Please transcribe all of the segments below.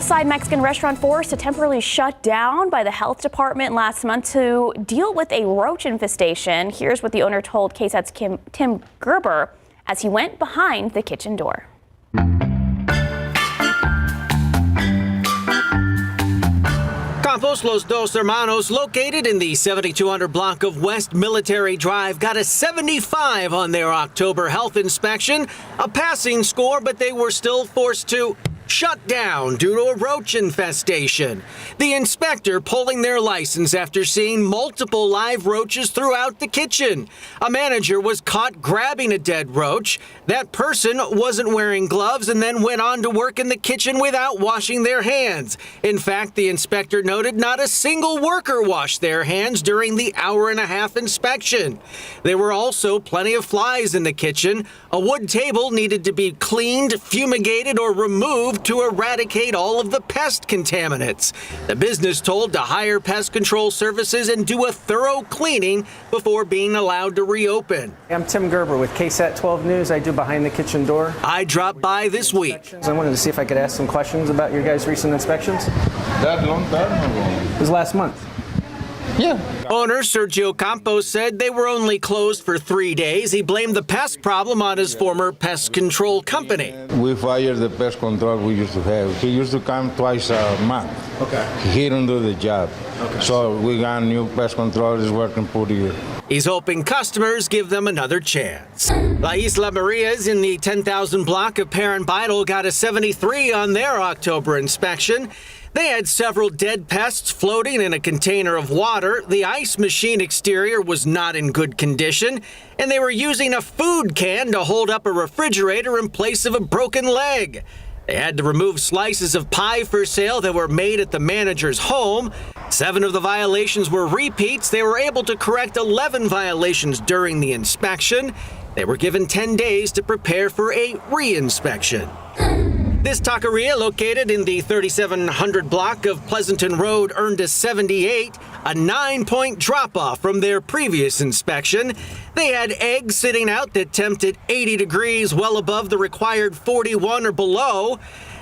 Hillside Mexican restaurant forced to temporarily shut down by the health department last month to deal with a roach infestation. Here's what the owner told KSAT's Tim Gerber as he went behind the kitchen door. Campos Los Dos Hermanos, located in the 7200 block of West Military Drive, got a 75 on their October health inspection, a passing score, but they were still forced to shut down due to a roach infestation. The inspector pulling their license after seeing multiple live roaches throughout the kitchen. A manager was caught grabbing a dead roach. That person wasn't wearing gloves and then went on to work in the kitchen without washing their hands. In fact, the inspector noted not a single worker washed their hands during the hour-and-a-half inspection. There were also plenty of flies in the kitchen. A wood table needed to be cleaned, fumigated, or removed to eradicate all of the pest contaminants. The business told to hire pest control services and do a thorough cleaning before being allowed to reopen. I'm Tim Gerber with KSAT 12 News. I do Behind the Kitchen Door. I dropped by this week. I wanted to see if I could ask some questions about your guys' recent inspections. That long time ago. It was last month. Yeah. Owner Sergio Campos said they were only closed for 3 days. He blamed the pest problem on his former pest control company. We fired the pest control we used to have. He used to come twice a month. Okay. He didn't do the job. Okay. So we got new pest control is working pretty good. He's hoping customers give them another chance. La Isla Maria's in the 10,000 block of Perrin Bidal got a 73 on their October inspection. They had several dead pests floating in a container of water. The ice machine exterior was not in good condition, and they were using a food can to hold up a refrigerator in place of a broken leg. They had to remove slices of pie for sale that were made at the manager's home. 7 of the violations were repeats. They were able to correct 11 violations during the inspection. They were given 10 days to prepare for a re-inspection. This taqueria, located in the 3700 block of Pleasanton Road, earned a 78, a 9-point drop-off from their previous inspection. They had eggs sitting out that temped at 80 degrees, well above the required 41 or below.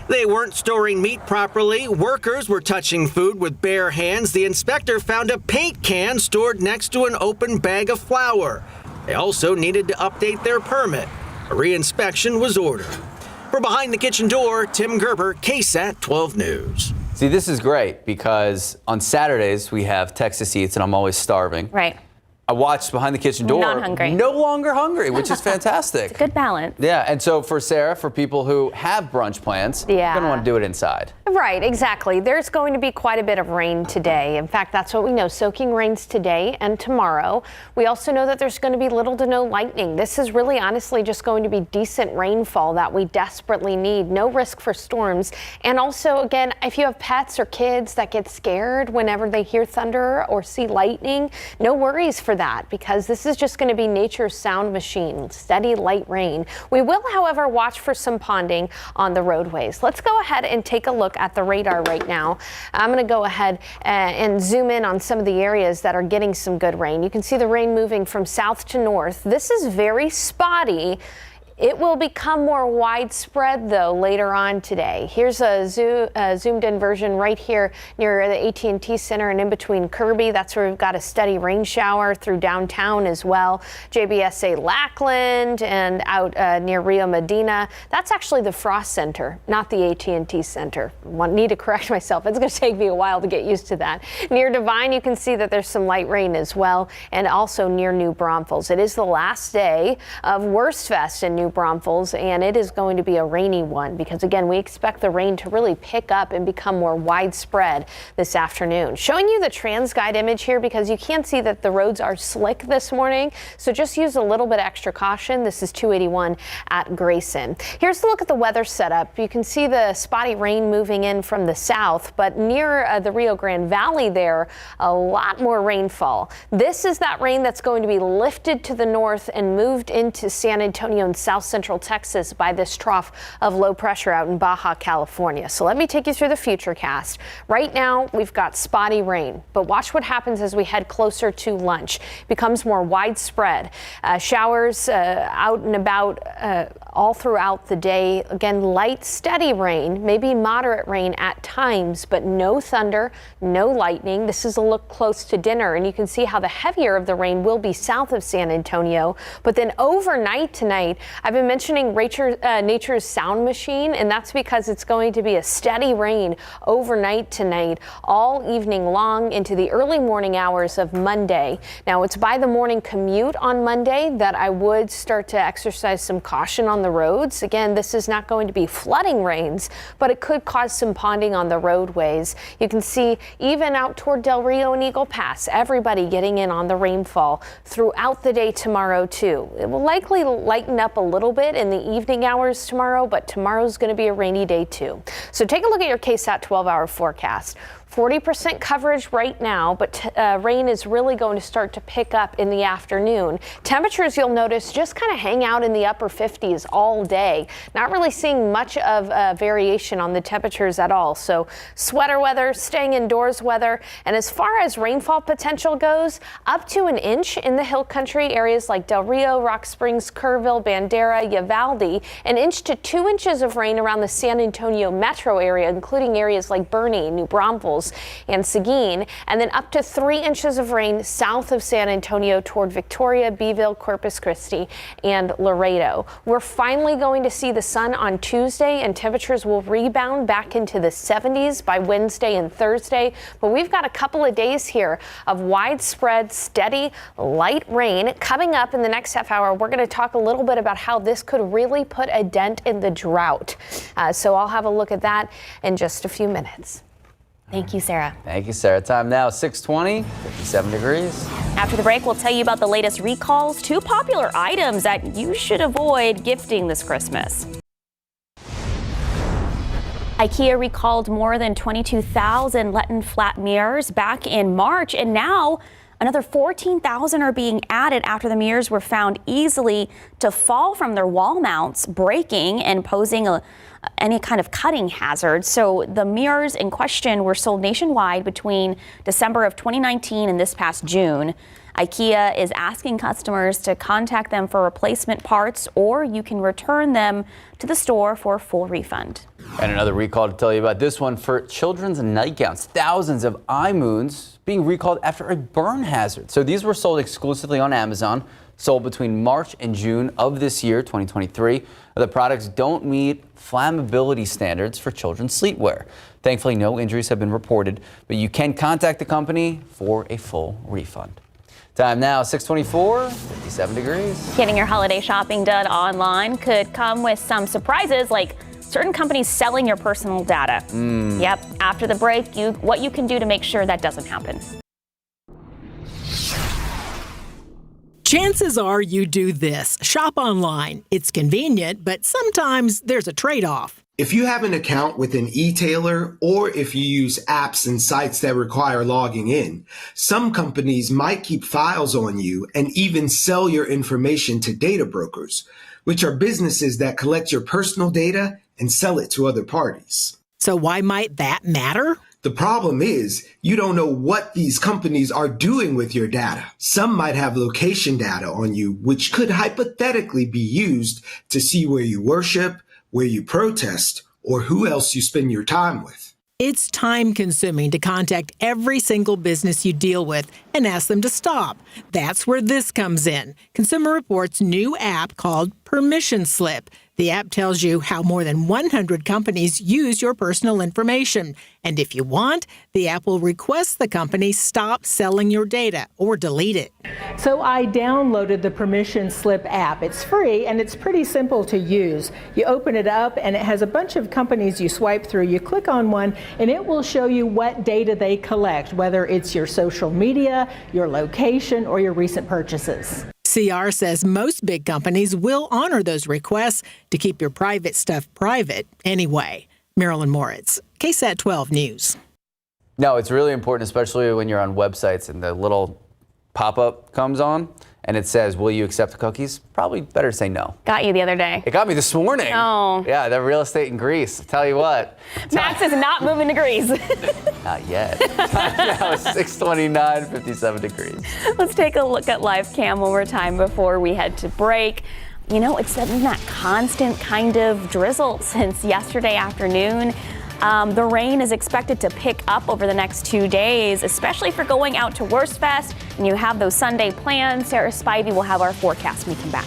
They weren't storing meat properly. Workers were touching food with bare hands. The inspector found a paint can stored next to an open bag of flour. They also needed to update their permit. A re-inspection was ordered. For Behind the Kitchen Door, Tim Gerber, KSAT 12 News. See, this is great because on Saturdays we have Texas Eats and I'm always starving. Right. I watched Behind the Kitchen Door. Not hungry. No longer hungry, which is fantastic. It's a good balance. Yeah, and so for Sarah, for people who have brunch plans, you're going to want to do it inside. Right, exactly. There's going to be quite a bit of rain today. In fact, that's what we know. Soaking rains today and tomorrow. We also know that there's going to be little to no lightning. This is really honestly just going to be decent rainfall that we desperately need. No risk for storms. And also, again, if you have pets or kids that get scared whenever they hear thunder or see lightning, no worries for that because this is just going to be nature's sound machine. Steady light rain. We will, however, watch for some ponding on the roadways. Let's go ahead and take a look at the radar right now. I'm going to go ahead and zoom in on some of the areas that are getting some good rain. You can see the rain moving from south to north. This is very spotty. It will become more widespread, though, later on today. Here's a zoomed-in version right here near the AT&T Center and in between Kirby. That's where we've got a steady rain shower through downtown as well. GMSA Lackland and out near Rio Medina. That's actually the Frost Center, not the AT&T Center. Need to correct myself. It's going to take me a while to get used to that. Near Devine, you can see that there's some light rain as well, and also near New Braunfels. It is the last day of Wurstfest in New Braunfels, and it is going to be a rainy one because, again, we expect the rain to really pick up and become more widespread this afternoon. Showing you the TransGuide image here because you can see that the roads are slick this morning, so just use a little bit extra caution. This is 281 at Grayson. Here's a look at the weather setup. You can see the spotty rain moving in from the south, but near the Rio Grande Valley there, a lot more rainfall. This is that rain that's going to be lifted to the north and moved into San Antonio and South south central Texas by this trough of low pressure out in Baja California. So let me take you through the futurecast. Right now, we've got spotty rain, but watch what happens as we head closer to lunch. It becomes more widespread. Showers out and about all throughout the day. Again, light, steady rain, maybe moderate rain at times, but no thunder, no lightning. This is a look close to dinner, and you can see how the heavier of the rain will be south of San Antonio. But then overnight tonight, I've been mentioning nature's sound machine, and that's because it's going to be a steady rain overnight tonight, all evening long into the early morning hours of Monday. Now, it's by the morning commute on Monday that I would start to exercise some caution on the roads. Again, this is not going to be flooding rains, but it could cause some ponding on the roadways. You can see even out toward Del Rio and Eagle Pass, everybody getting in on the rainfall throughout the day tomorrow too. It will likely lighten up a little bit in the evening hours tomorrow, but tomorrow's going to be a rainy day too. So take a look at your KSAT 12-hour forecast. 40% coverage right now, but rain is really going to start to pick up in the afternoon. Temperatures, you'll notice, just kind of hang out in the upper 50s all day. Not really seeing much of variation on the temperatures at all. So sweater weather, staying indoors weather. And as far as rainfall potential goes, up to an inch in the hill country areas like Del Rio, Rock Springs, Kerrville, Bandera, Uvalde, an inch to 2 inches of rain around the San Antonio metro area, including areas like Bernie, New Braunfels, and Seguin, and then up to 3 inches of rain south of San Antonio toward Victoria, Beeville, Corpus Christi, and Laredo. We're finally going to see the sun on Tuesday, and temperatures will rebound back into the 70s by Wednesday and Thursday. But we've got a couple of days here of widespread, steady, light rain coming up in the next half hour. We're going to talk a little bit about how this could really put a dent in the drought. So I'll have a look at that in just a few minutes. Thank you, Sarah. Thank you, Sarah. Time now, 6:20, 57 degrees. After the break, we'll tell you about the latest recalls, 2 popular items that you should avoid gifting this Christmas. IKEA recalled more than 22,000 Letten flat mirrors back in March, and now another 14,000 are being added after the mirrors were found easily to fall from their wall mounts, breaking and posing any kind of cutting hazard. So the mirrors in question were sold nationwide between December of 2019 and this past June. IKEA is asking customers to contact them for replacement parts, or you can return them to the store for a full refund. And another recall to tell you about, this one for children's nightgowns. Thousands of iMoons being recalled after a burn hazard. So these were sold exclusively on Amazon, sold between March and June of this year, 2023. The products don't meet flammability standards for children's sleepwear. Thankfully, no injuries have been reported, but you can contact the company for a full refund. Time now, 6:24, 57 degrees. Getting your holiday shopping done online could come with some surprises, like certain companies selling your personal data. Yep, after the break, what you can do to make sure that doesn't happen. Chances are you do this. Shop online. It's convenient, but sometimes there's a trade-off. If you have an account with an e-tailer, or if you use apps and sites that require logging in, some companies might keep files on you and even sell your information to data brokers, which are businesses that collect your personal data and sell it to other parties. So why might that matter? The problem is you don't know what these companies are doing with your data. Some might have location data on you, which could hypothetically be used to see where you worship, where you protest, or who else you spend your time with. It's time-consuming to contact every single business you deal with and ask them to stop. That's where this comes in. Consumer Reports' new app called Permission Slip. The app tells you how more than 100 companies use your personal information. And if you want, the app will request the company stop selling your data or delete it. So I downloaded the Permission Slip app. It's free and it's pretty simple to use. You open it up and it has a bunch of companies you swipe through. You click on one and it will show you what data they collect, whether it's your social media, your location, or your recent purchases. CR says most big companies will honor those requests to keep your private stuff private anyway. Marilyn Moritz, KSAT 12 News. No, it's really important, especially when you're on websites and the little pop-up comes on and it says, will you accept cookies? Probably better say no. Got you the other day. It got me this morning. Oh. Yeah, the real estate in Greece. I'll tell you what. Max is not moving to Greece. Not yet. Now it's 6:29, 57 degrees. Let's take a look at live cam one more time before we head to break. You know, it's been that constant kind of drizzle since yesterday afternoon. The rain is expected to pick up over the next 2 days, especially for going out to Wurstfest. And you have those Sunday plans. Sarah Spivey will have our forecast when we come back.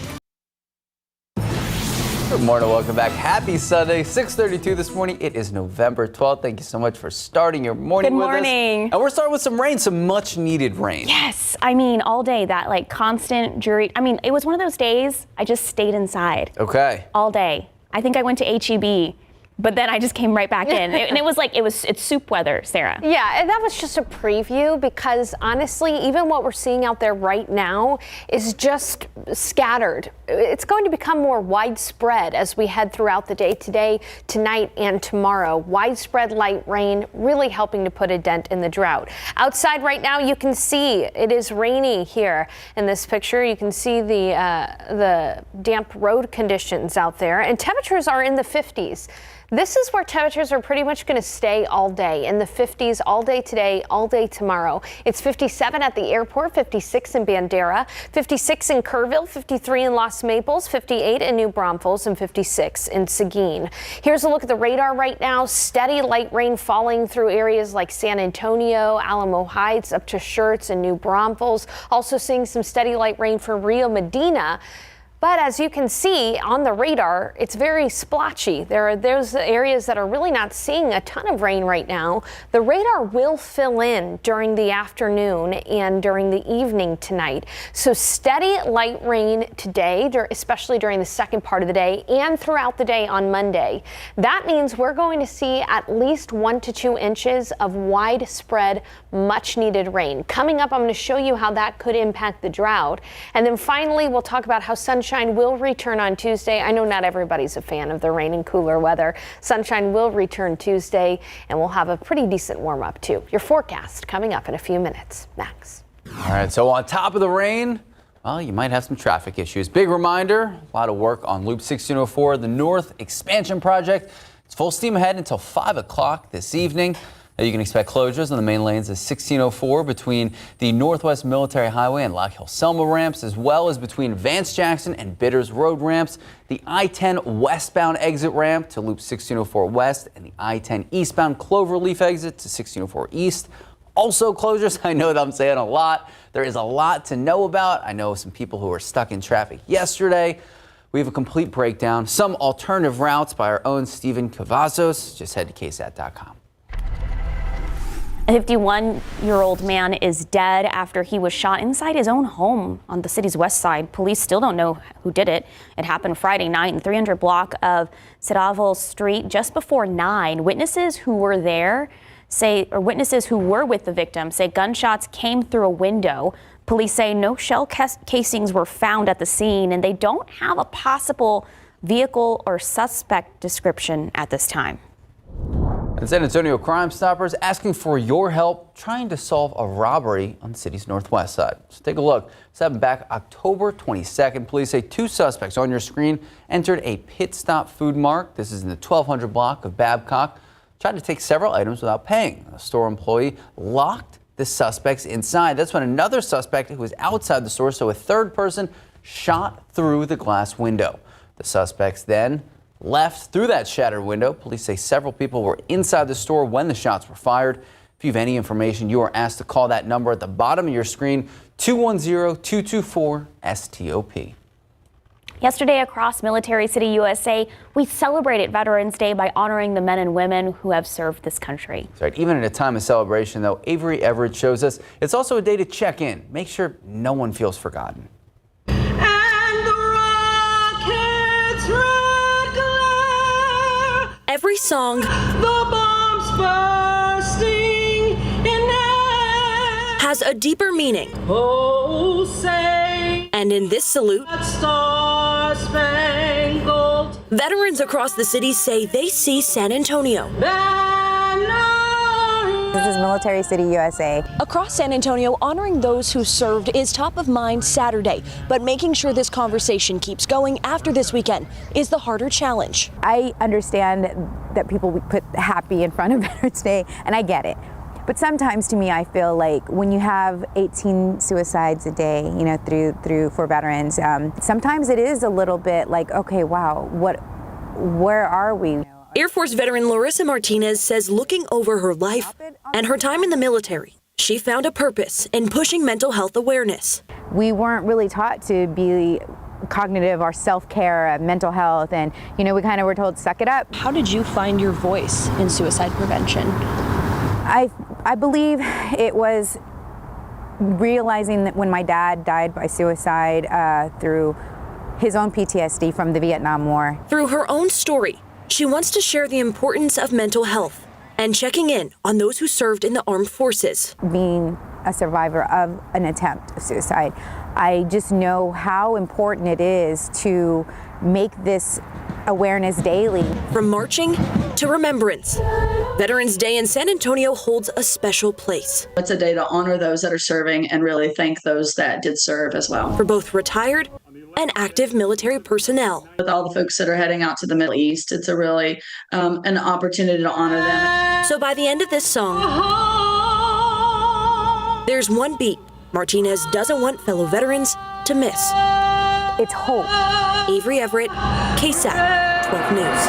Good morning, welcome back. Happy Sunday, 6:32 this morning. It is November 12th. Thank you so much for starting your morning with us. Good morning. And we're starting with some rain, some much needed rain. Yes, I mean, all day, that like constant jury. I mean, it was one of those days I just stayed inside. Okay. All day. I think I went to HEB. But then I just came right back in. And it was like, it's soup weather, Sarah. Yeah, and that was just a preview because honestly, even what we're seeing out there right now is just scattered. It's going to become more widespread as we head throughout the day today, tonight, and tomorrow. Widespread light rain really helping to put a dent in the drought. Outside right now, you can see it is rainy here in this picture. You can see the damp road conditions out there, and temperatures are in the 50s. This is where temperatures are pretty much going to stay all day, in the 50s all day today, all day tomorrow. It's 57 at the airport, 56 in Bandera, 56 in Kerrville, 53 in Los Maples, 58 in New Braunfels, and 56 in Seguin. Here's a look at the radar right now. Steady light rain falling through areas like San Antonio, Alamo Heights, up to Schertz and New Braunfels. Also seeing some steady light rain for Rio Medina. But as you can see on the radar, it's very splotchy. There are those areas that are really not seeing a ton of rain right now. The radar will fill in during the afternoon and during the evening tonight. So steady light rain today, especially during the second part of the day and throughout the day on Monday. That means we're going to see at least 1 to 2 inches of widespread, much needed rain. Coming up, I'm going to show you how that could impact the drought. And then finally, we'll talk about how sunshine will return on Tuesday. I know not everybody's a fan of the rain and cooler weather. Sunshine will return Tuesday, and we'll have a pretty decent warm up too. Your forecast coming up in a few minutes. Max. All right, so on top of the rain, well, you might have some traffic issues. Big reminder, a lot of work on Loop 1604, the North Expansion Project. It's full steam ahead until 5 o'clock this evening. You can expect closures on the main lanes of 1604 between the Northwest Military Highway and Lock Hill-Selma ramps, as well as between Vance Jackson and Bitters Road ramps, the I-10 westbound exit ramp to Loop 1604 West, and the I-10 eastbound Cloverleaf exit to 1604 East. Also closures, I know that I'm saying a lot. There is a lot to know about. I know some people who were stuck in traffic yesterday. We have a complete breakdown, some alternative routes by our own Stephen Cavazos. Just head to KSAT.com. A 51-year-old man is dead after he was shot inside his own home on the city's west side. Police still don't know who did it. It happened Friday night in 300 block of Saraval Street just before 9. Witnesses who were with the victim say gunshots came through a window. Police say no shell casings were found at the scene, and they don't have a possible vehicle or suspect description at this time. And San Antonio Crime Stoppers asking for your help trying to solve a robbery on the city's northwest side. So take a look. This happened back October 22nd. Police say 2 suspects on your screen entered a Pit Stop Food Mart. This is in the 1200 block of Babcock. Tried to take several items without paying. A store employee locked the suspects inside. That's when another suspect who was outside the store, so a third person, shot through the glass window. The suspects then left through that shattered window. Police say several people were inside the store when the shots were fired. If you have any information, you are asked to call that number at the bottom of your screen, 210-224-STOP. Yesterday across Military City, USA, we celebrated Veterans Day by honoring the men and women who have served this country. That's right. Even at a time of celebration, though, Avery Everett shows us it's also a day to check in, make sure no one feels forgotten. Every song, the bombs bursting in air, has a deeper meaning. Oh, say, and in this salute, that star-spangled veterans across the city say they see San Antonio This is Military City, USA. Across San Antonio, honoring those who served is top of mind Saturday, but making sure this conversation keeps going after this weekend is the harder challenge. I understand that people put happy in front of Veterans Day, and I get it. But sometimes to me, I feel like when you have 18 suicides a day, you know, through for veterans, sometimes it is a little bit like, okay, wow, where are we? Air Force veteran Larissa Martinez says looking over her life and her time in the military, she found a purpose in pushing mental health awareness. We weren't really taught to be cognitive or self-care, mental health, and, you know, we kind of were told, suck it up. How did you find your voice in suicide prevention? I believe it was realizing that when my dad died by suicide through his own PTSD from the Vietnam War. Through her own story, she wants to share the importance of mental health and checking in on those who served in the armed forces. Being a survivor of an attempt of suicide, I just know how important it is to make this awareness daily. From marching to remembrance, Veterans Day in San Antonio holds a special place. It's a day to honor those that are serving and really thank those that did serve as well. For both retired and active military personnel. With all the folks that are heading out to the Middle East, it's a really an opportunity to honor them. So by the end of this song, there's one beat Martinez doesn't want fellow veterans to miss. It's hope. Avery Everett, KSAT 12 News.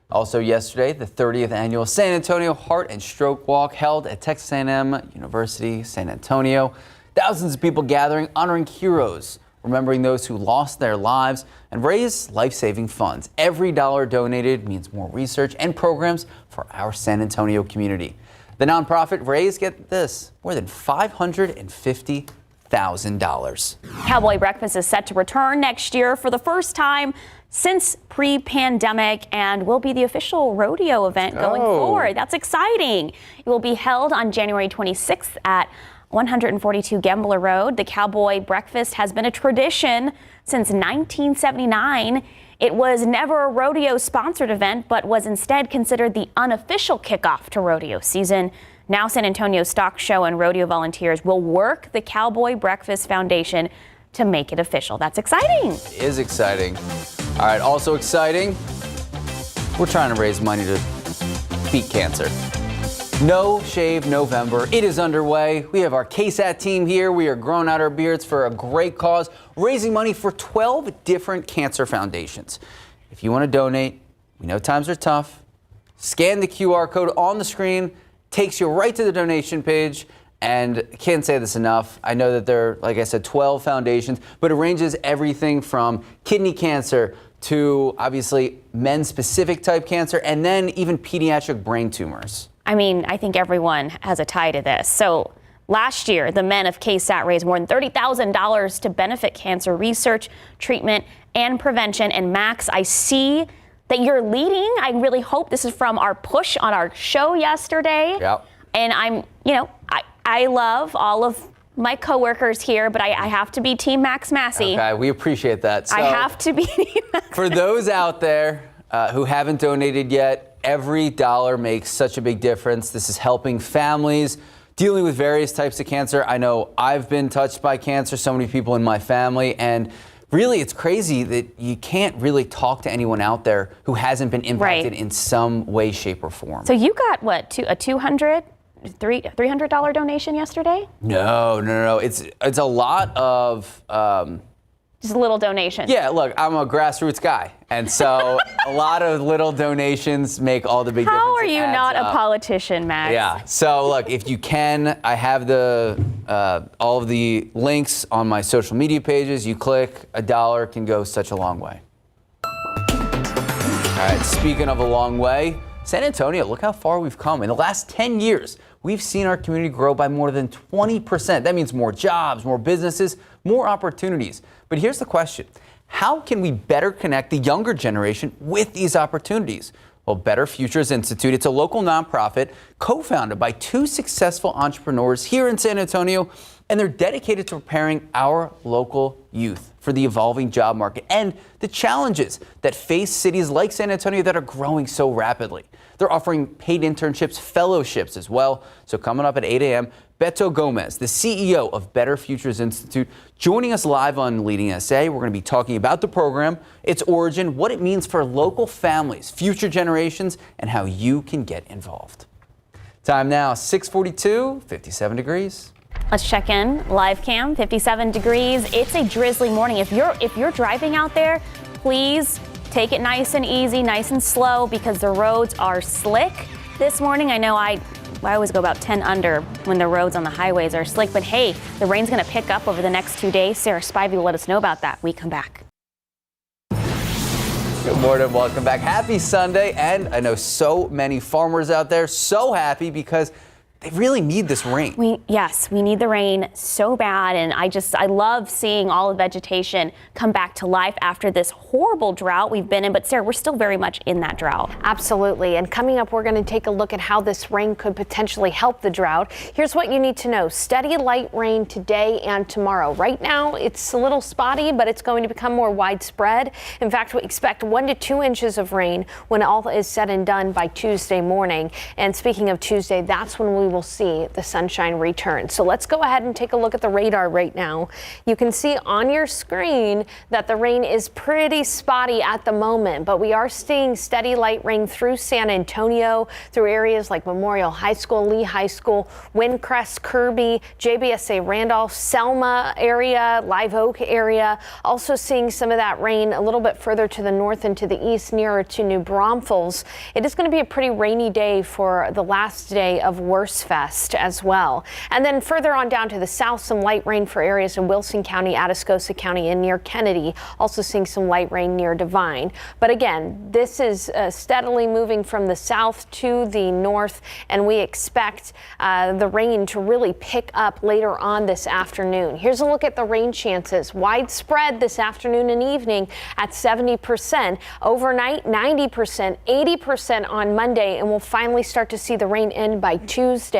Also yesterday, the 30th annual San Antonio Heart and Stroke Walk held at Texas A&M University, San Antonio. Thousands of people gathering, honoring heroes, remembering those who lost their lives, and raise life-saving funds. Every dollar donated means more research and programs for our San Antonio community. The nonprofit raised, get this, more than $550,000. Cowboy Breakfast is set to return next year for the first time since pre-pandemic and will be the official rodeo event going forward. That's exciting. It will be held on January 26th at 142 Gambler Road. The Cowboy Breakfast has been a tradition since 1979. It was never a rodeo sponsored event, but was instead considered the unofficial kickoff to rodeo season. Now San Antonio Stock Show and rodeo volunteers will work the Cowboy Breakfast Foundation to make it official. That's exciting. It is exciting. All right, also exciting, we're trying to raise money to beat cancer. No Shave November. It is underway. We have our KSAT team here. We are growing out our beards for a great cause, raising money for 12 different cancer foundations. If you want to donate, we know times are tough. Scan the QR code on the screen, takes you right to the donation page. And can't say this enough. I know that there are, like I said, 12 foundations, but it ranges everything from kidney cancer to obviously men-specific type cancer, and then even pediatric brain tumors. I mean, I think everyone has a tie to this. So last year, the men of KSAT raised more than $30,000 to benefit cancer research, treatment, and prevention. And Max, I see that you're leading. I really hope this is from our push on our show yesterday. Yep. And I love all of my coworkers here, but I have to be Team Max Massey. Okay, we appreciate that. So, I have to be Team Max. For those out there who haven't donated yet, every dollar makes such a big difference. This is helping families dealing with various types of cancer. I know I've been touched by cancer, so many people in my family, and really it's crazy that you can't really talk to anyone out there who hasn't been impacted in some way, shape, or form. So you got what, a $300 donation yesterday? No. It's a lot of just a little donation. Yeah, look, I'm a grassroots guy, and so a lot of little donations make all the big difference. How are you not a politician, Max? Yeah. So look, if you can, I have the all of the links on my social media pages. You click, $1 can go such a long way. All right. Speaking of a long way, San Antonio, look how far we've come. In the last 10 years, we've seen our community grow by more than 20%. That means more jobs, more businesses, more opportunities. But here's the question. How can we better connect the younger generation with these opportunities? Well, Better Futures Institute, it's a local nonprofit co-founded by two successful entrepreneurs here in San Antonio, and they're dedicated to preparing our local youth for the evolving job market and the challenges that face cities like San Antonio that are growing so rapidly. They're offering paid internships, fellowships as well. So coming up at 8 a.m., Beto Gomez, the CEO of Better Futures Institute, joining us live on Leading SA. We're going to be talking about the program, its origin, what it means for local families, future generations, and how you can get involved. Time now, 6:42, 57 degrees. Let's check in. Live cam, 57 degrees. It's a drizzly morning. If you're driving out there, please take it nice and easy, nice and slow, because the roads are slick this morning. I know I always go about 10 under when the roads on the highways are slick, but hey, the rain's going to pick up over the next 2 days. Sarah Spivey will let us know about that. We come back. Good morning, welcome back. Happy Sunday, and I know so many farmers out there so happy because they really need this rain. Yes, we need the rain so bad, and I love seeing all of vegetation come back to life after this horrible drought we've been in. But Sarah, we're still very much in that drought. Absolutely, and coming up, we're going to take a look at how this rain could potentially help the drought. Here's what you need to know. Steady light rain today and tomorrow. Right now, it's a little spotty, but it's going to become more widespread. In fact, we expect 1 to 2 inches of rain when all is said and done by Tuesday morning. And speaking of Tuesday, that's when we will see the sunshine return. So let's go ahead and take a look at the radar right now. You can see on your screen that the rain is pretty spotty at the moment, but we are seeing steady light rain through San Antonio, through areas like Memorial High School, Lee High School, Windcrest, Kirby, JBSA Randolph, Selma area, Live Oak area. Also seeing some of that rain a little bit further to the north and to the east, nearer to New Braunfels. It is going to be a pretty rainy day for the last day of Wurstfest as well. And then further on down to the south, some light rain for areas in Wilson County, Atascosa County, and near Kennedy. Also seeing some light rain near Devine. But again, this is steadily moving from the south to the north, and we expect the rain to really pick up later on this afternoon. Here's a look at the rain chances. Widespread this afternoon and evening at 70%. Overnight, 90%, 80% on Monday, and we'll finally start to see the rain end by Tuesday.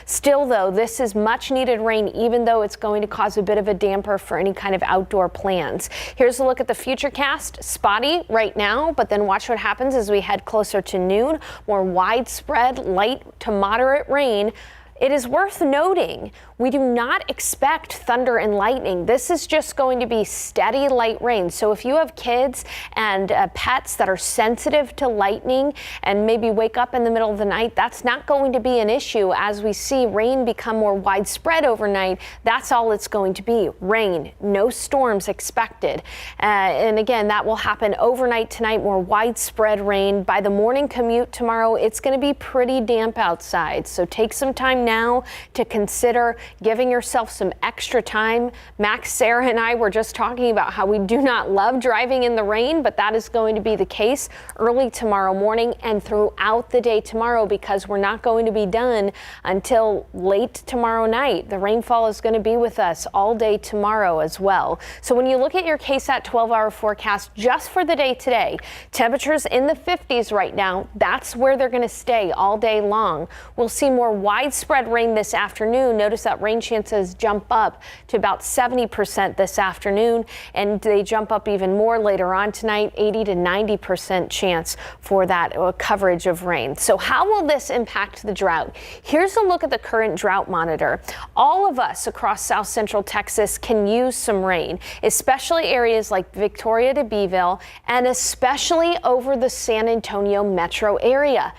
Still, though, this is much needed rain, even though it's going to cause a bit of a damper for any kind of outdoor plans. Here's a look at the futurecast. Spotty right now, but then watch what happens as we head closer to noon. More widespread light to moderate rain. It is worth noting we do not expect thunder and lightning. This is just going to be steady light rain. So if you have kids and pets that are sensitive to lightning and maybe wake up in the middle of the night, that's not going to be an issue. As we see rain become more widespread overnight, that's all it's going to be. Rain, no storms expected. And again, that will happen overnight tonight, more widespread rain. By the morning commute tomorrow, it's going to be pretty damp outside. So take some time now to consider giving yourself some extra time. Max, Sarah, and I were just talking about how we do not love driving in the rain, but that is going to be the case early tomorrow morning and throughout the day tomorrow, because we're not going to be done until late tomorrow night. The rainfall is going to be with us all day tomorrow as well. So when you look at your KSAT 12-hour forecast just for the day today, temperatures in the 50s right now, that's where they're going to stay all day long. We'll see more widespread rain this afternoon. Notice that rain chances jump up to about 70% this afternoon, and they jump up even more later on tonight, 80 to 90% chance for that coverage of rain. So how will this impact the drought? Here's a look at the current drought monitor. All of us across South Central Texas can use some rain, especially areas like Victoria to Beeville, and especially over the San Antonio metro area.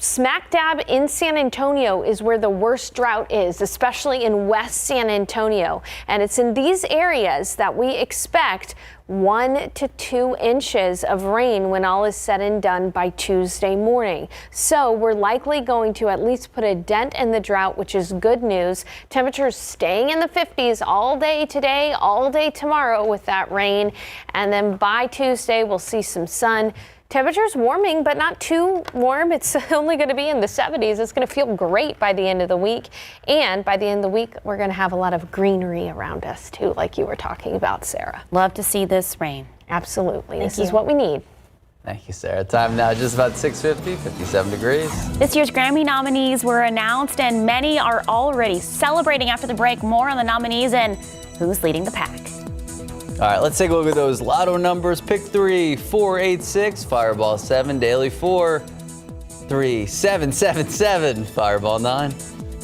Smack dab in San Antonio is where the worst drought is, especially in West San Antonio. And it's in these areas that we expect 1 to 2 inches of rain when all is said and done by Tuesday morning. So we're likely going to at least put a dent in the drought, which is good news. Temperatures staying in the 50s all day today, all day tomorrow with that rain. And then by Tuesday, we'll see some sun. Temperatures warming, but not too warm. It's only going to be in the 70s. It's going to feel great by the end of the week. And by the end of the week, we're going to have a lot of greenery around us, too, like you were talking about, Sarah. Love to see this rain. Absolutely. This is what we need. Thank you, Sarah. Time now just about 6:50, 57 degrees. This year's Grammy nominees were announced, and many are already celebrating after the break. More on the nominees and who's leading the pack. All right, let's take a look at those lotto numbers. Pick 3, 4, 8, 6, Fireball 7, Daily 4, 3, 7, 7, 7, Fireball 9.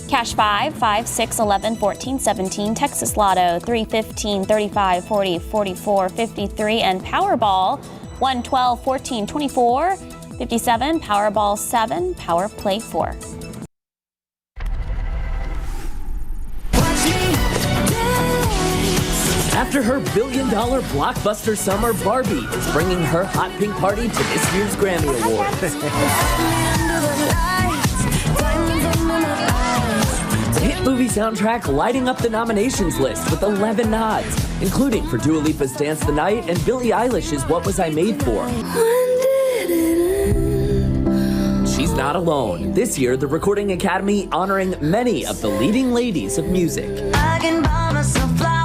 Cash 5, 5, 6, 11, 14, 17, Texas Lotto 3, 15, 35, 40, 44, 53, and Powerball 1, 12, 14, 24, 57, Powerball 7, Power Play 4. After her billion-dollar blockbuster summer, Barbie is bringing her hot pink party to this year's Grammy Awards. The hit movie soundtrack lighting up the nominations list with 11 nods, including for Dua Lipa's Dance the Night and Billie Eilish's What Was I Made For. She's not alone. This year, the Recording Academy honoring many of the leading ladies of music. I can buy myself flowers.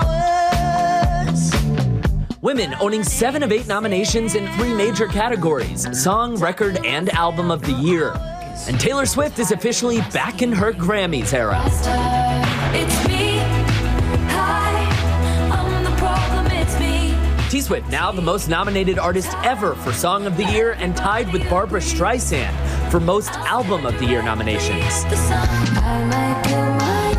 Women owning 7 of 8 nominations in 3 major categories: Song, Record, and Album of the Year. And Taylor Swift is officially back in her Grammys era. It's me. Hi, I'm the problem, it's me. T-Swift now the most nominated artist ever for Song of the Year and tied with Barbra Streisand for most Album of the Year nominations. The sun, I might kill my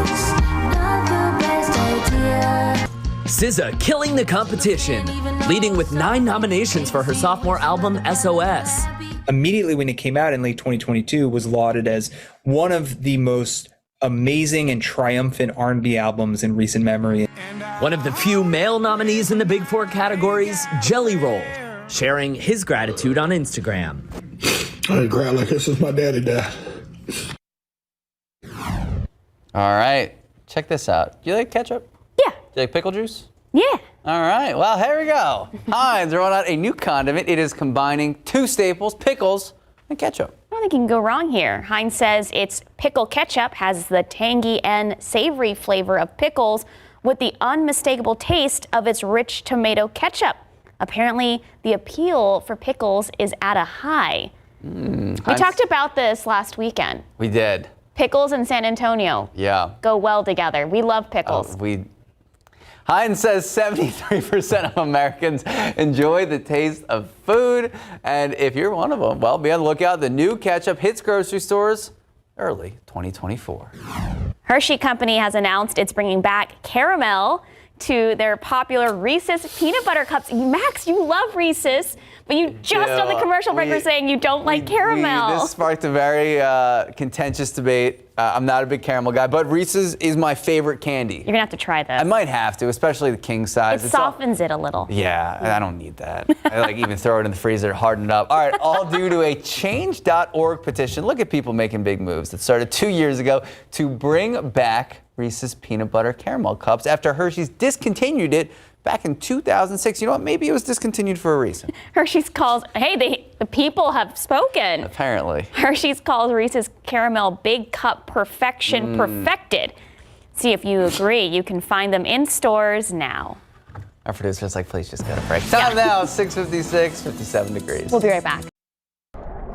ex, not the best idea. SZA killing the competition, leading with 9 nominations for her sophomore album, SOS. Immediately when it came out in late 2022 was lauded as one of the most amazing and triumphant R&B albums in recent memory. One of the few male nominees in the Big 4 categories, Jelly Roll, sharing his gratitude on Instagram. I cried like this since my daddy died. All right, check this out. Do you like ketchup? Yeah. Do you like pickle juice? Yeah. All right, well, here we go. Heinz rolling out a new condiment. It is combining 2 staples, pickles and ketchup. I don't think you can go wrong here. Heinz says its pickle ketchup has the tangy and savory flavor of pickles with the unmistakable taste of its rich tomato ketchup. Apparently, the appeal for pickles is at a high. We talked about this last weekend. We did. Pickles in San Antonio Yeah. go well together. We love pickles. Heinz says 73% of Americans enjoy the taste of food. And if you're one of them, well, be on the lookout. The new ketchup hits grocery stores early 2024. Hershey Company has announced it's bringing back caramel to their popular Reese's peanut butter cups. Max, you love Reese's, but you just on the commercial break were saying you don't like caramel. This sparked a very contentious debate. I'm not a big caramel guy, but Reese's is my favorite candy. You're gonna have to try this. I might have to, especially the king size. It softens it a little. Yeah, I don't need that. I even throw it in the freezer, harden it up. All right, all due to a change.org petition. Look at people making big moves that started 2 years ago to bring back Reese's peanut butter caramel cups after Hershey's discontinued it back in 2006. You know what? Maybe it was discontinued for a reason. Hershey's calls, hey, the people have spoken. Apparently. Hershey's calls Reese's caramel big cup perfection perfected. See if you agree. You can find them in stores now. Our producer's like, please just get a break. Time now, 6:56, 57 degrees. We'll be right back.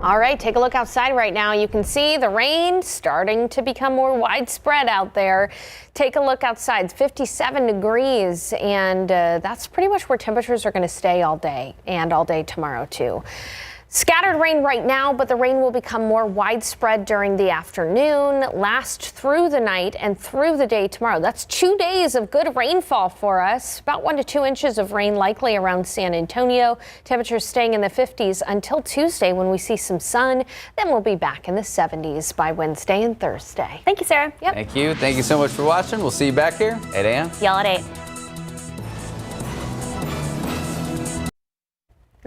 All right, take a look outside right now. You can see the rain starting to become more widespread out there. Take a look outside, it's 57 degrees, and that's pretty much where temperatures are going to stay all day and all day tomorrow too. Scattered rain right now, but the rain will become more widespread during the afternoon, last through the night and through the day tomorrow. That's 2 days of good rainfall for us. About 1 to 2 inches of rain likely around San Antonio. Temperatures staying in the 50s until Tuesday when we see some sun. Then we'll be back in the 70s by Wednesday and Thursday. Thank you, Sarah. Yep. Thank you. Thank you so much for watching. We'll see you back here, 8 a.m. Y'all at 8.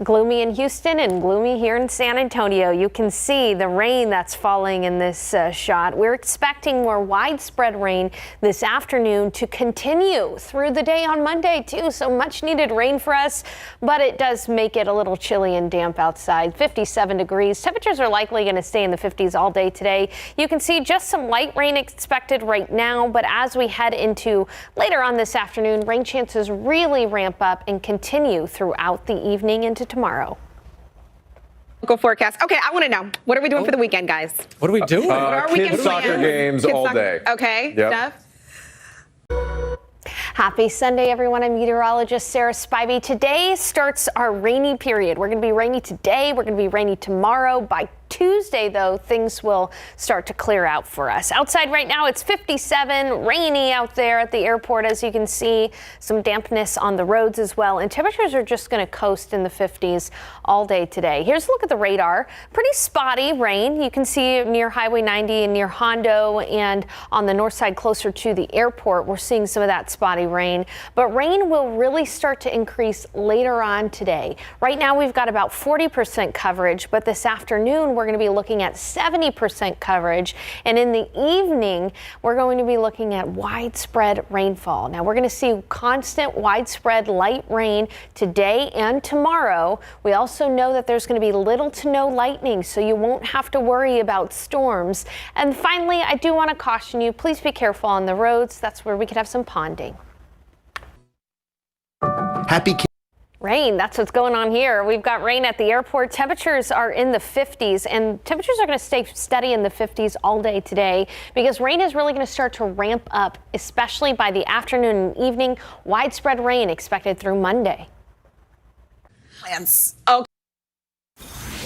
Gloomy in Houston and gloomy here in San Antonio. You can see the rain that's falling in this shot. We're expecting more widespread rain this afternoon to continue through the day on Monday too. So much needed rain for us, but it does make it a little chilly and damp outside. 57 degrees. Temperatures are likely going to stay in the 50s all day today. You can see just some light rain expected right now, but as we head into later on this afternoon, rain chances really ramp up and continue throughout the evening into tomorrow. Local forecast. Okay, I want to know. What are we doing for the weekend, guys? What are we doing? What are our weekend Kids soccer plans? games Kids all soccer- day. Okay, Yep. Steph? Happy Sunday, everyone. I'm meteorologist Sarah Spivey. Today starts our rainy period. We're going to be rainy today. We're going to be rainy tomorrow. By Tuesday, though, things will start to clear out for us. Outside right now, it's 57, rainy out there at the airport, as you can see. Some dampness on the roads as well. And temperatures are just going to coast in the 50s all day today. Here's a look at the radar. Pretty spotty rain. You can see near Highway 90 and near Hondo, and on the north side closer to the airport, we're seeing some of that spotty rain. But rain will really start to increase later on today. Right now, we've got about 40% coverage, but this afternoon, we're going to be looking at 70% coverage. And in the evening, we're going to be looking at widespread rainfall. Now, we're going to see constant widespread light rain today and tomorrow. We also know that there's going to be little to no lightning, so you won't have to worry about storms. And finally, I do want to caution you, please be careful on the roads. That's where we could have some ponding. Happy Rain, that's what's going on here. We've got rain at the airport. Temperatures are in the 50s, and temperatures are going to stay steady in the 50s all day today because rain is really going to start to ramp up, especially by the afternoon and evening. Widespread rain expected through Monday. Plans. Okay.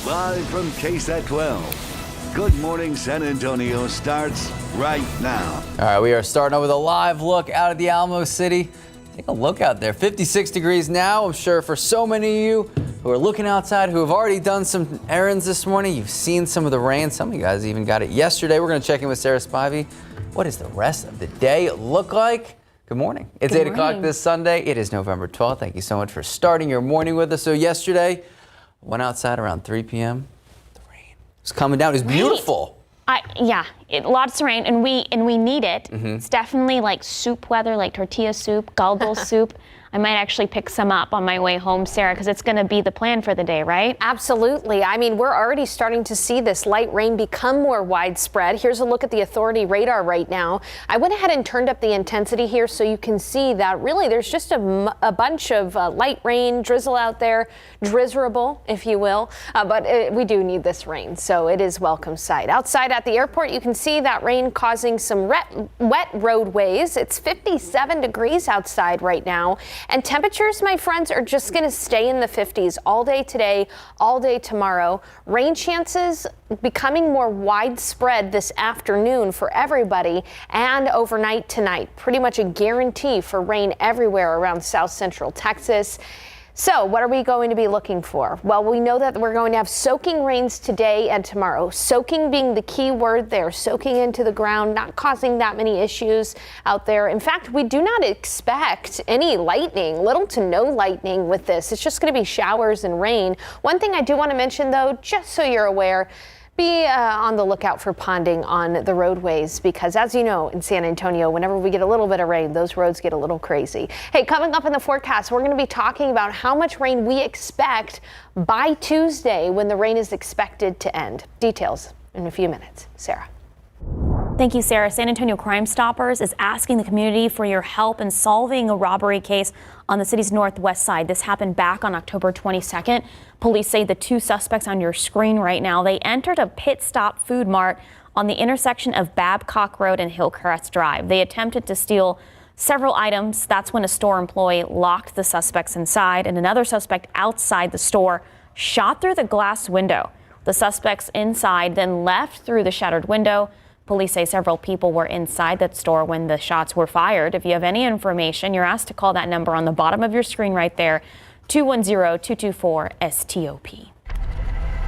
Live from KSAT 12. Good Morning San Antonio starts right now. All right, we are starting with a live look out at the Alamo City. Take a look out there. 56 degrees now. I'm sure for so many of you who are looking outside, who have already done some errands this morning, you've seen some of the rain. Some of you guys even got it yesterday. We're going to check in with Sarah Spivey. What does the rest of the day look like? Good morning. It's 8 o'clock this Sunday. It is November 12th. Thank you so much for starting your morning with us. So yesterday, went outside around 3 p.m. The rain was coming down. It was beautiful. Lots of rain, and we need it. It's definitely like soup weather, like tortilla soup, galdo soup. I might actually pick some up on my way home, Sarah, because it's going to be the plan for the day, right? Absolutely. I mean, we're already starting to see this light rain become more widespread. Here's a look at the authority radar right now. I went ahead and turned up the intensity here so you can see that really there's just a bunch of light rain, drizzle out there, drizzerable, if you will. But we do need this rain, so it is welcome sight. Outside at the airport, you can see that rain causing some wet roadways. It's 57 degrees outside right now. And temperatures, my friends, are just going to stay in the 50s all day today, all day tomorrow. Rain chances becoming more widespread this afternoon for everybody and overnight tonight. Pretty much a guarantee for rain everywhere around South Central Texas. So what are we going to be looking for? Well, we know that we're going to have soaking rains today and tomorrow. Soaking being the key word there, soaking into the ground, not causing that many issues out there. In fact, we do not expect any lightning, little to no lightning with this. It's just going to be showers and rain. One thing I do want to mention, though, just so you're aware, be on the lookout for ponding on the roadways because, as you know, in San Antonio, whenever we get a little bit of rain, those roads get a little crazy. Hey, coming up in the forecast, we're going to be talking about how much rain we expect by Tuesday when the rain is expected to end. Details in a few minutes. Sarah. Thank you, Sarah. San Antonio Crime Stoppers is asking the community for your help in solving a robbery case on the city's northwest side. This happened back on October 22nd. Police say the two suspects on your screen right now, they entered a pit stop food mart on the intersection of Babcock Road and Hillcrest Drive. They attempted to steal several items. That's when a store employee locked the suspects inside, and another suspect outside the store shot through the glass window. The suspects inside then left through the shattered window. Police say several people were inside that store when the shots were fired. If you have any information, you're asked to call that number on the bottom of your screen right there, 210-224-STOP.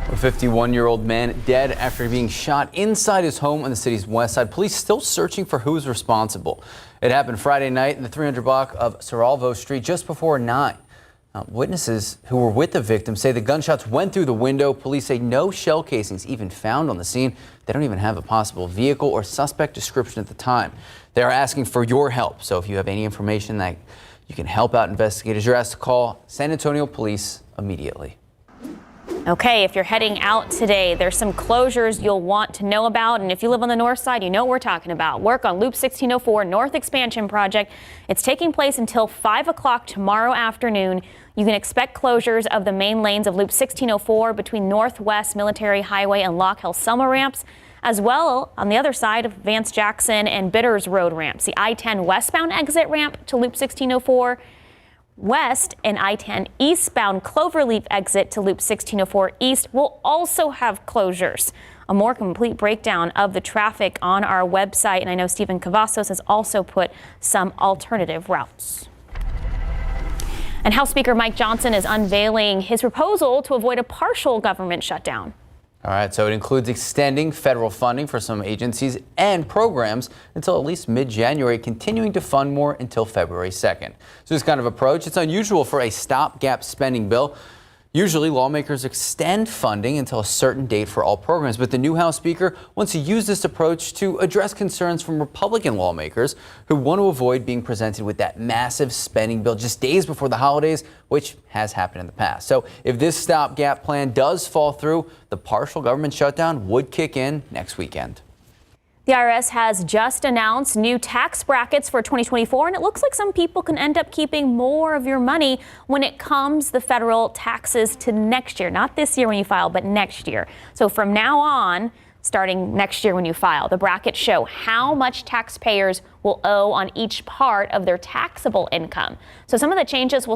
A 51-year-old man dead after being shot inside his home on the city's west side. Police still searching for who's responsible. It happened Friday night in the 300 block of Cerralvo Street just before 9. Witnesses who were with the victim say the gunshots went through the window. Police say no shell casings even found on the scene. They don't even have a possible vehicle or suspect description at the time. They are asking for your help. So if you have any information that you can help out investigators, you're asked to call San Antonio Police immediately. Okay, if you're heading out today, there's some closures you'll want to know about. And if you live on the north side, you know what we're talking about. Work on Loop 1604 North Expansion Project. It's taking place until 5 o'clock tomorrow afternoon. You can expect closures of the main lanes of Loop 1604 between Northwest Military Highway and Lock Hill Selma ramps, as well on the other side of Vance Jackson and Bitters Road ramps. The I-10 westbound exit ramp to Loop 1604 West and I-10 eastbound Cloverleaf exit to Loop 1604 East will also have closures. A more complete breakdown of the traffic on our website, and I know Stephen Cavazos has also put some alternative routes. And House Speaker Mike Johnson is unveiling his proposal to avoid a partial government shutdown. All right, so it includes extending federal funding for some agencies and programs until at least mid-January, continuing to fund more until February 2nd. So this kind of approach, it's unusual for a stopgap spending bill. Usually lawmakers extend funding until a certain date for all programs, but the new House Speaker wants to use this approach to address concerns from Republican lawmakers who want to avoid being presented with that massive spending bill just days before the holidays, which has happened in the past. So if this stopgap plan does fall through, the partial government shutdown would kick in next weekend. The IRS has just announced new tax brackets for 2024, and it looks like some people can end up keeping more of your money when it comes the federal taxes to next year. Not this year when you file, but next year. So from now on, starting next year when you file, the brackets show how much taxpayers will owe on each part of their taxable income. So some of the changes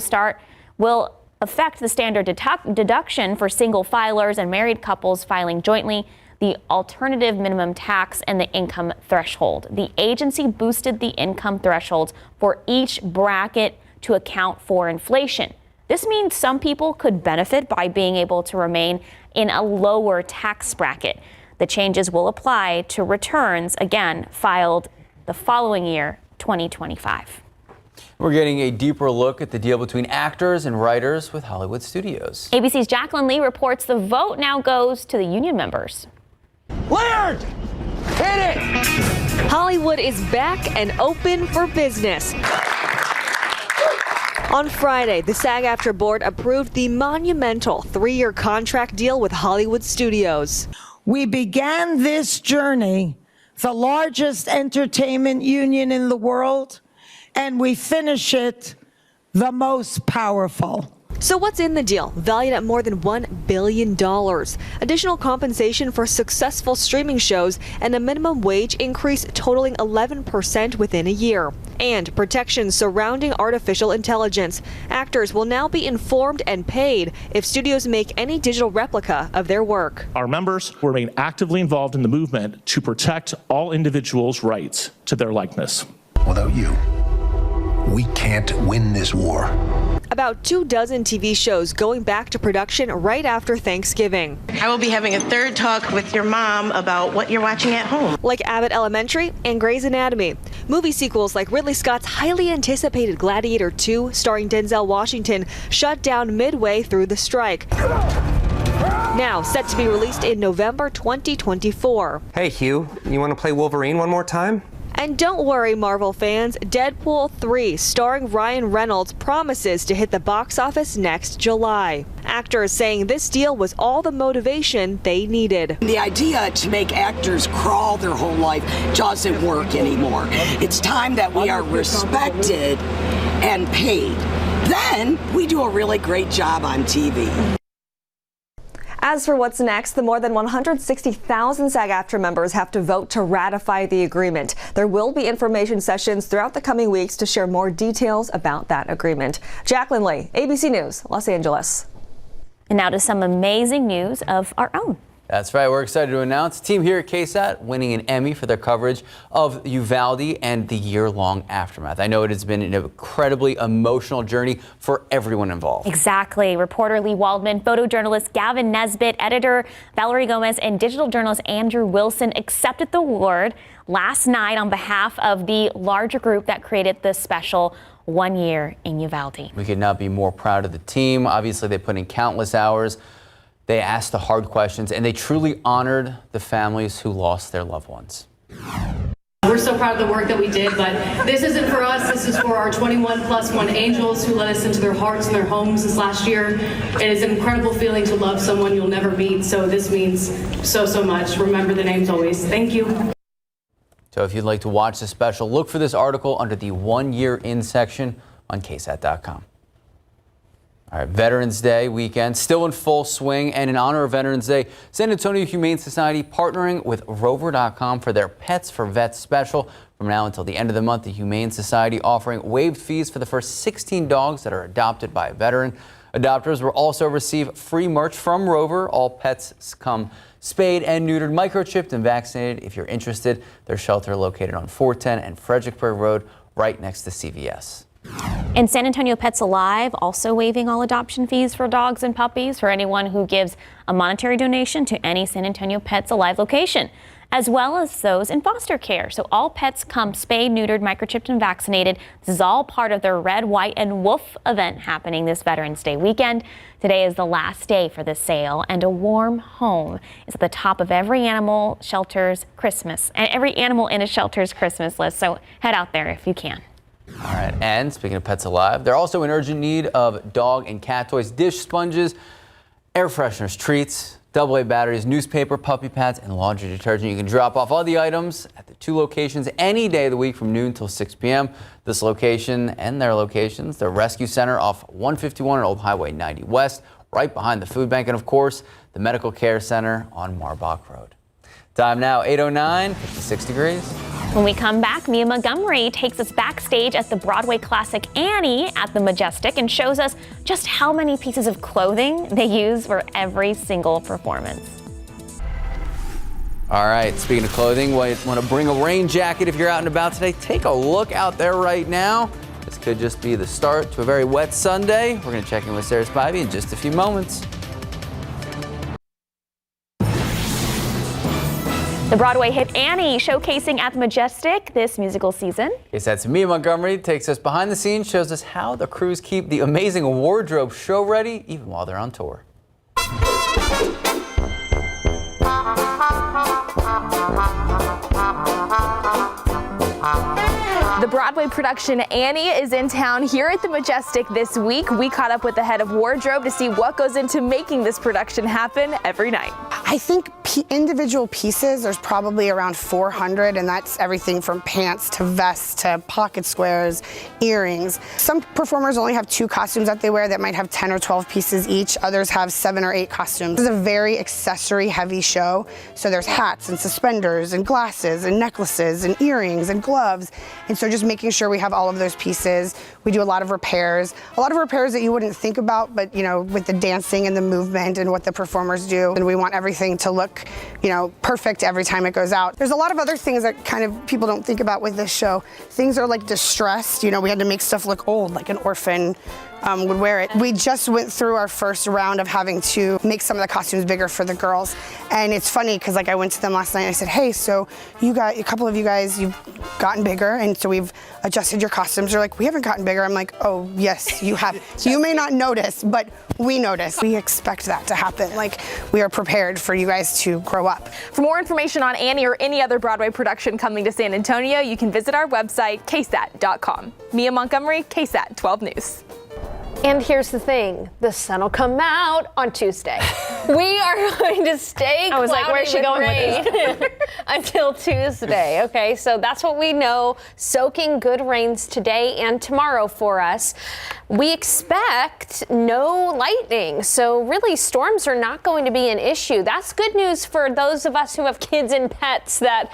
will affect the standard deduction for single filers and married couples filing jointly, the alternative minimum tax, and the income threshold. The agency boosted the income thresholds for each bracket to account for inflation. This means some people could benefit by being able to remain in a lower tax bracket. The changes will apply to returns, again, filed the following year, 2025. We're getting a deeper look at the deal between actors and writers with Hollywood Studios. ABC's Jacqueline Lee reports the vote now goes to the union members. Laird! Hit it! Hollywood is back and open for business. On Friday, the SAG-AFTRA board approved the monumental 3-year contract deal with Hollywood Studios. We began this journey, the largest entertainment union in the world, and we finish it the most powerful. So what's in the deal, valued at more than $1 billion? Additional compensation for successful streaming shows and a minimum wage increase totaling 11% within a year. And protections surrounding artificial intelligence. Actors will now be informed and paid if studios make any digital replica of their work. Our members remain actively involved in the movement to protect all individuals' rights to their likeness. Without you, we can't win this war. About 24 TV shows going back to production right after Thanksgiving. I will be having a third talk with your mom about what you're watching at home. Like Abbott Elementary and Grey's Anatomy. Movie sequels like Ridley Scott's highly anticipated Gladiator 2, starring Denzel Washington, shut down midway through the strike. Now set to be released in November 2024. Hey Hugh, you want to play Wolverine one more time? And don't worry, Marvel fans, Deadpool 3, starring Ryan Reynolds, promises to hit the box office next July. Actors saying this deal was all the motivation they needed. The idea to make actors crawl their whole life doesn't work anymore. It's time that we are respected and paid. Then we do a really great job on TV. As for what's next, the more than 160,000 SAG-AFTRA members have to vote to ratify the agreement. There will be information sessions throughout the coming weeks to share more details about that agreement. Jacqueline Lee, ABC News, Los Angeles. And now to some amazing news of our own. That's right. We're excited to announce the team here at KSAT winning an Emmy for their coverage of Uvalde and the year-long aftermath. I know it has been an incredibly emotional journey for everyone involved. Exactly. Reporter Lee Waldman, photojournalist Gavin Nesbitt, editor Valerie Gomez, and digital journalist Andrew Wilson accepted the award last night on behalf of the larger group that created this special 1 year in Uvalde. We could not be more proud of the team. Obviously, they put in countless hours. They asked the hard questions, and they truly honored the families who lost their loved ones. We're so so proud of the work that we did, but this isn't for us. This is for our 21+1 angels who let us into their hearts and their homes this last year. It is an incredible feeling to love someone you'll never meet, so this means so much. Remember the names always. Thank you. So if you'd like to watch the special, look for this article under the 1 year in section on KSAT.com. All right, Veterans Day weekend still in full swing, and in honor of Veterans Day, San Antonio Humane Society partnering with Rover.com for their Pets for Vets special. From now until the end of the month, the Humane Society offering waived fees for the first 16 dogs that are adopted by a veteran. Adopters will also receive free merch from Rover. All pets come spayed and neutered, microchipped, and vaccinated. If you're interested, their shelter located on 410 and Fredericksburg Road, right next to CVS. And San Antonio Pets Alive also waiving all adoption fees for dogs and puppies for anyone who gives a monetary donation to any San Antonio Pets Alive location, as well as those in foster care. So all pets come spayed, neutered, microchipped, and vaccinated. This is all part of their Red, White, and Wolf event happening this Veterans Day weekend. Today is the last day for this sale, and a warm home is at the top of every animal shelter's Christmas, and every animal in a shelter's Christmas list. So head out there if you can. All right, and speaking of Pets Alive, they're also in urgent need of dog and cat toys, dish sponges, air fresheners, treats, AA batteries, newspaper, puppy pads, and laundry detergent. You can drop off all the items at the 2 locations any day of the week from noon till 6 p.m. This location and their locations, the Rescue Center off 151 and Old Highway 90 West, right behind the food bank, and of course, the Medical Care Center on Marbach Road. Time now, 8:09, 56 degrees. When we come back, Mia Montgomery takes us backstage at the Broadway classic Annie at the Majestic and shows us just how many pieces of clothing they use for every single performance. All right, speaking of clothing, want to bring a rain jacket if you're out and about today? Take a look out there right now. This could just be the start to a very wet Sunday. We're going to check in with Sarah Spivey in just a few moments. The Broadway hit Annie showcasing at the Majestic this musical season. KSAT's Mia Montgomery takes us behind the scenes, shows us how the crews keep the amazing wardrobe show ready even while they're on tour. The Broadway production Annie is in town here at the Majestic this week. We caught up with the head of wardrobe to see what goes into making this production happen every night. I think individual pieces, there's probably around 400, and that's everything from pants to vests to pocket squares, earrings. Some performers only have 2 costumes that they wear that might have 10 or 12 pieces each. Others have 7 or 8 costumes. This is a very accessory heavy show. So there's hats and suspenders and glasses and necklaces and earrings and gloves. And so just making sure we have all of those pieces. We do a lot of repairs that you wouldn't think about, but you know, with the dancing and the movement and what the performers do. And we want everything to look, you know, perfect every time it goes out. There's a lot of other things that kind of people don't think about with this show. Things are like distressed. You know, we had to make stuff look old, like an orphan would wear it. We just went through our first round of having to make some of the costumes bigger for the girls. And it's funny because like I went to them last night and I said, hey, so you got a couple of you guys, you've gotten bigger and so we've adjusted your costumes. They're like, we haven't gotten bigger. I'm like, oh yes, you have. So you may not notice, but we notice. We expect that to happen. Like we are prepared for you guys to grow up. For more information on Annie or any other Broadway production coming to San Antonio, you can visit our website, KSAT.com. Mia Montgomery, KSAT 12 News. And here's the thing, the sun will come out on Tuesday. We are going to stay I was like, where's she going with this? until Tuesday, okay? So that's what we know, soaking good rains today and tomorrow for us. We expect no lightning, so really storms are not going to be an issue. That's good news for those of us who have kids and pets that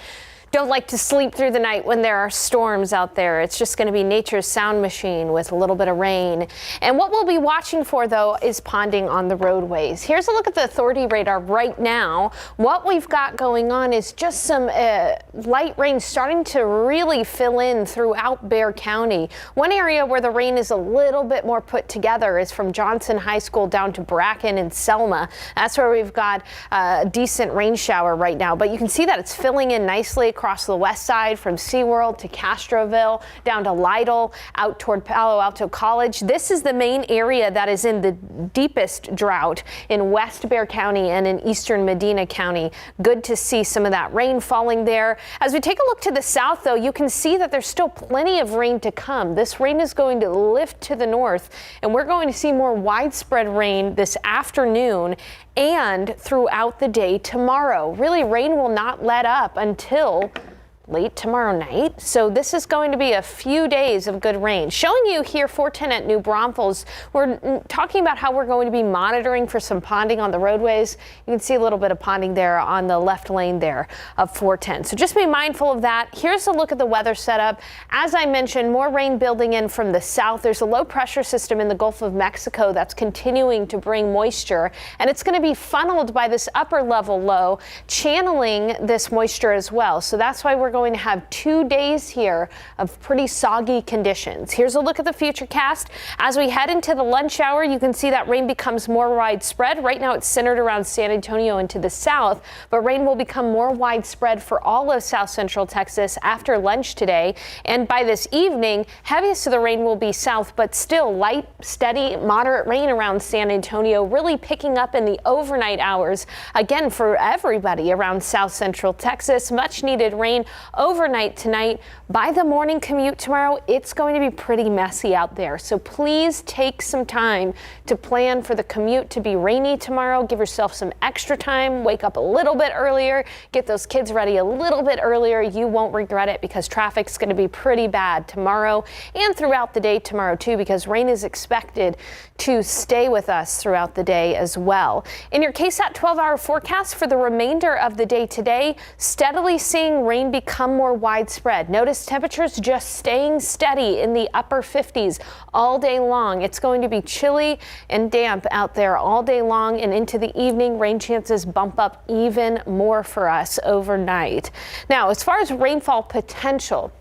don't like to sleep through the night when there are storms out there. It's just going to be nature's sound machine with a little bit of rain. And what we'll be watching for, though, is ponding on the roadways. Here's a look at the authority radar right now. What we've got going on is just some light rain starting to really fill in throughout Bexar County. One area where the rain is a little bit more put together is from Johnson High School down to Bracken and Selma. That's where we've got a decent rain shower right now. But you can see that it's filling in nicely across across the west side from SeaWorld to Castroville down to Lytle out toward Palo Alto College. This is the main area that is in the deepest drought in West Bexar County and in eastern Medina County. Good to see some of that rain falling there. As we take a look to the south, though, you can see that there's still plenty of rain to come. This rain is going to lift to the north, and we're going to see more widespread rain this afternoon and throughout the day tomorrow. Really, rain will not let up until late tomorrow night. So this is going to be a few days of good rain. Showing you here 410 at New Braunfels. We're talking about how we're going to be monitoring for some ponding on the roadways. You can see a little bit of ponding there on the left lane there of 410. So just be mindful of that. Here's a look at the weather setup. As I mentioned, more rain building in from the south. There's a low pressure system in the Gulf of Mexico that's continuing to bring moisture, and it's going to be funneled by this upper level low, channeling this moisture as well. So that's why we're going to have 2 days here of pretty soggy conditions. Here's a look at the futurecast. As we head into the lunch hour, you can see that rain becomes more widespread. Right now it's centered around San Antonio and to the south, but rain will become more widespread for all of south central Texas after lunch today. And by this evening, heaviest of the rain will be south, but still light, steady, moderate rain around San Antonio, really picking up in the overnight hours. Again, for everybody around south central Texas, much needed rain overnight tonight. By the morning commute tomorrow, it's going to be pretty messy out there. So please take some time to plan for the commute to be rainy tomorrow. Give yourself some extra time. Wake up a little bit earlier. Get those kids ready a little bit earlier. You won't regret it because traffic's going to be pretty bad tomorrow and throughout the day tomorrow too, because rain is expected to stay with us throughout the day as well. In your KSAT 12-hour forecast for the remainder of the day today, steadily seeing rain become more widespread. Notice temperatures just staying steady in the upper 50s all day long. It's going to be chilly and damp out there all day long, and into the evening, rain chances bump up even more for us overnight. Now, as far as rainfall potential,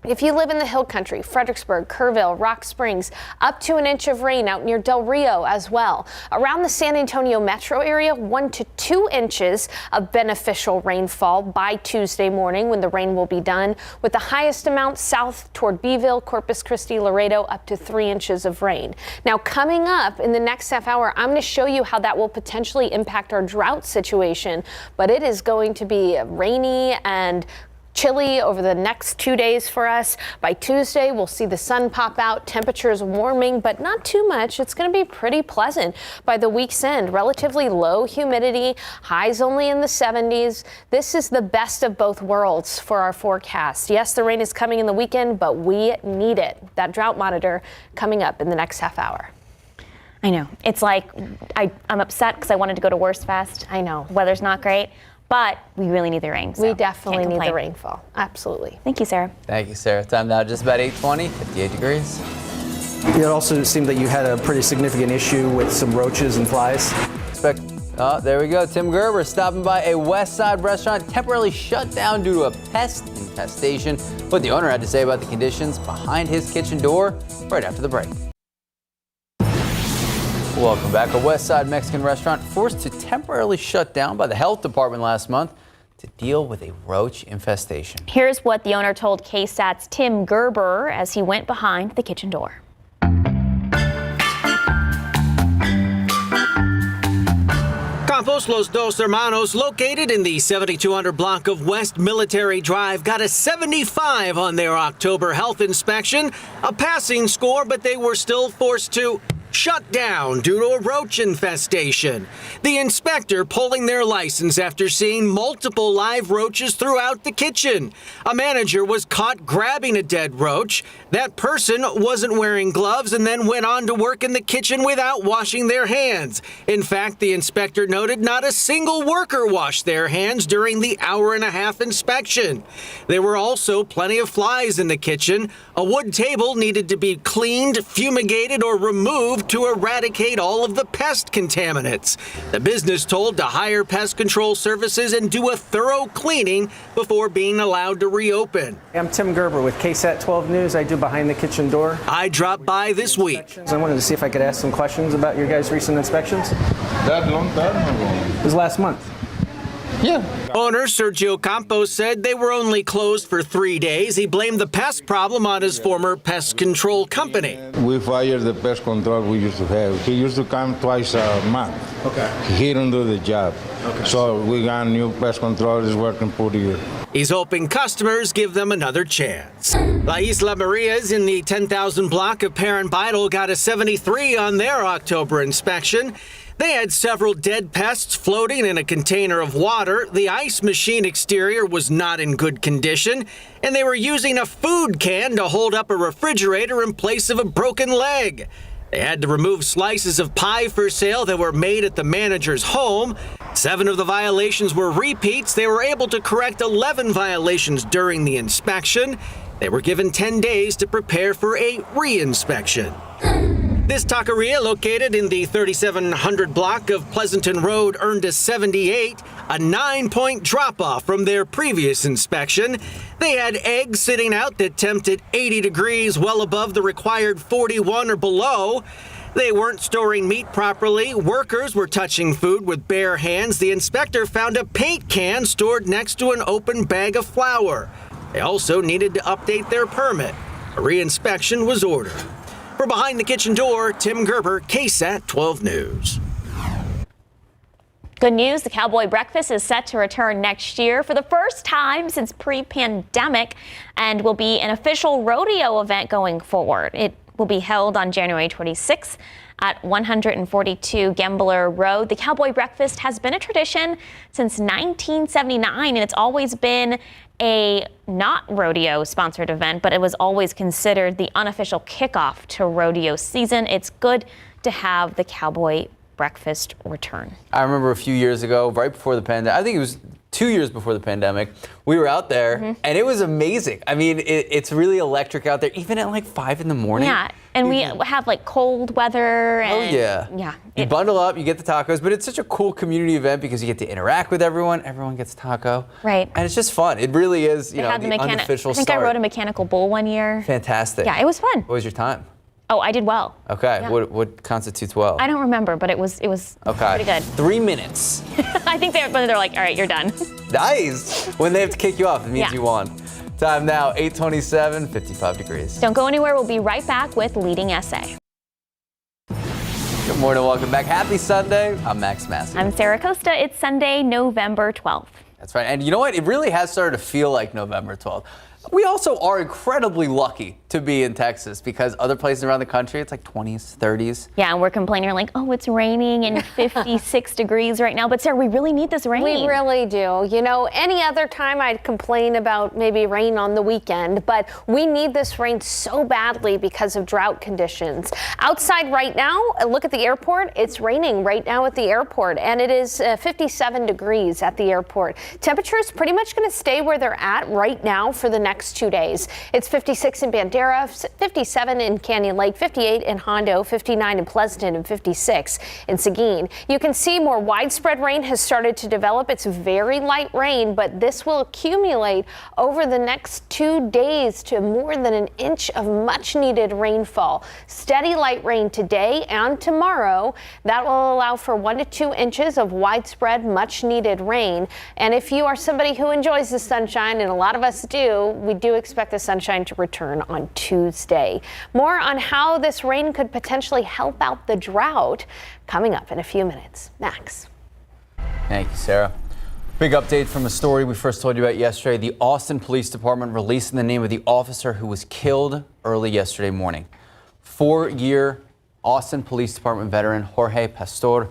if you live in the Hill Country, Fredericksburg, Kerrville, Rock Springs, up to an inch of rain out near Del Rio as well. Around the San Antonio metro area, 1 to 2 inches of beneficial rainfall by Tuesday morning when the rain will be done, with the highest amount south toward Beeville, Corpus Christi, Laredo, up to 3 inches of rain. Now, coming up in the next half hour, I'm going to show you how that will potentially impact our drought situation, but it is going to be rainy and chilly over the next 2 days for us. By Tuesday, we'll see the sun pop out, temperatures warming, but not too much. It's going to be pretty pleasant by the week's end. Relatively low humidity, highs only in the 70s. This is the best of both worlds for our forecast. Yes, the rain is coming in the weekend, but we need it. That drought monitor coming up in the next half hour. I know. It's like I'm upset because I wanted to go to Wurstfest. I know. Weather's not great. But we really need the rain. So we definitely need the rainfall. Absolutely. Thank you, Sarah. Thank you, Sarah. Time now just about 8:20, 58 degrees. It also seemed that you had a pretty significant issue with some roaches and flies. Oh, there we go. Tim Gerber stopping by a West Side restaurant temporarily shut down due to a pest infestation. What the owner had to say about the conditions behind his kitchen door right after the break. Welcome back. A West Side Mexican restaurant forced to temporarily shut down by the health department last month to deal with a roach infestation. Here's what the owner told KSAT's Tim Gerber as he went behind the kitchen door. Campos Los Dos Hermanos, located in the 7200 block of West Military Drive, got a 75 on their October health inspection, a passing score, but they were still forced to shut down due to a roach infestation. The inspector pulling their license after seeing multiple live roaches throughout the kitchen. A manager was caught grabbing a dead roach. That person wasn't wearing gloves and then went on to work in the kitchen without washing their hands. In fact, the inspector noted not a single worker washed their hands during the hour-and-a-half inspection. There were also plenty of flies in the kitchen. A wood table needed to be cleaned, fumigated, or removed to eradicate all of the pest contaminants. The business told to hire pest control services and do a thorough cleaning before being allowed to reopen. I'm Tim Gerber with KSAT 12 News. I do behind the kitchen door. I dropped by this week. I wanted to see if I could ask some questions about your guys' recent inspections. That long time ago. It was last month. Yeah. Owner Sergio Campos said they were only closed for 3 days. He blamed the pest problem on his former pest control company. We fired the pest control we used to have. He used to come twice a month. Okay. He didn't do the job. Okay. So we got new pest control is working pretty good. He's hoping customers give them another chance. La Isla Maria's in the 10,000 block of Perrin Bidal got a 73 on their October inspection. They had several dead pests floating in a container of water. The ice machine exterior was not in good condition, and they were using a food can to hold up a refrigerator in place of a broken leg. They had to remove slices of pie for sale that were made at the manager's home. 7 of the violations were repeats. They were able to correct 11 violations during the inspection. They were given 10 days to prepare for a re-inspection. This taqueria, located in the 3700 block of Pleasanton Road, earned a 78, a 9-point drop-off from their previous inspection. They had eggs sitting out that temped 80 degrees, well above the required 41 or below. They weren't storing meat properly. Workers were touching food with bare hands. The inspector found a paint can stored next to an open bag of flour. They also needed to update their permit. A re-inspection was ordered. For Behind the Kitchen Door, Tim Gerber, KSAT 12 News. Good news, the Cowboy Breakfast is set to return next year for the first time since pre-pandemic and will be an official rodeo event going forward. It will be held on January 26th at 142 Gambler Road. The Cowboy Breakfast has been a tradition since 1979, and it's always been a not rodeo sponsored event, but it was always considered the unofficial kickoff to rodeo season. It's good to have the Cowboy Breakfast return. I remember a few years ago, right before the pandemic, I think it was 2 years before the pandemic, we were out there and it was amazing. I mean, it's really electric out there, even at like 5 in the morning. Yeah, and we have like cold weather. And, Yeah. You bundle up, you get the tacos, but it's such a cool community event because you get to interact with everyone. Everyone gets taco. Right. And it's just fun. It really is, you know, the unofficial I think start. I rode a mechanical bull one year. Fantastic. Yeah, it was fun. What was your time? Oh, I did well. Okay. Yeah. What constitutes well? I don't remember, but it was okay. pretty good. 3 minutes. I think they're like, all right, you're done. Nice. When they have to kick you off, it means Yeah. you won. Time now, 8:27, 55 degrees. Don't go anywhere. We'll be right back with Leading Essay. Good morning, welcome back. Happy Sunday. I'm Max Massey. I'm Sarah Costa. It's Sunday, November 12th. That's right. And you know what? It really has started to feel like November 12th. We also are incredibly lucky to be in Texas because other places around the country, it's like 20s, 30s. Yeah, and we're complaining like, oh, it's raining and 56 degrees right now. But Sarah, we really need this rain. We really do. You know, any other time I'd complain about maybe rain on the weekend, but we need this rain so badly because of drought conditions. Outside right now, look at the airport. It's raining right now at the airport, and it is 57 degrees at the airport. Temperature is pretty much going to stay where they're at right now for the next 2 days. It's 56 in Bandera, 57 in Canyon Lake, 58 in Hondo, 59 in Pleasanton, and 56 in Seguin. You can see more widespread rain has started to develop. It's very light rain, but this will accumulate over the next 2 days to more than an inch of much needed rainfall. Steady light rain today and tomorrow. That will allow for 1 to 2 inches of widespread much needed rain. And if you are somebody who enjoys the sunshine, and a lot of us do, we do expect the sunshine to return on Tuesday. More on how this rain could potentially help out the drought coming up in a few minutes. Max. Thank you, Sarah. Big update from a story we first told you about yesterday. The Austin Police Department releasing the name of the officer who was killed early yesterday morning. 4-year Austin Police Department veteran Jorge Pastor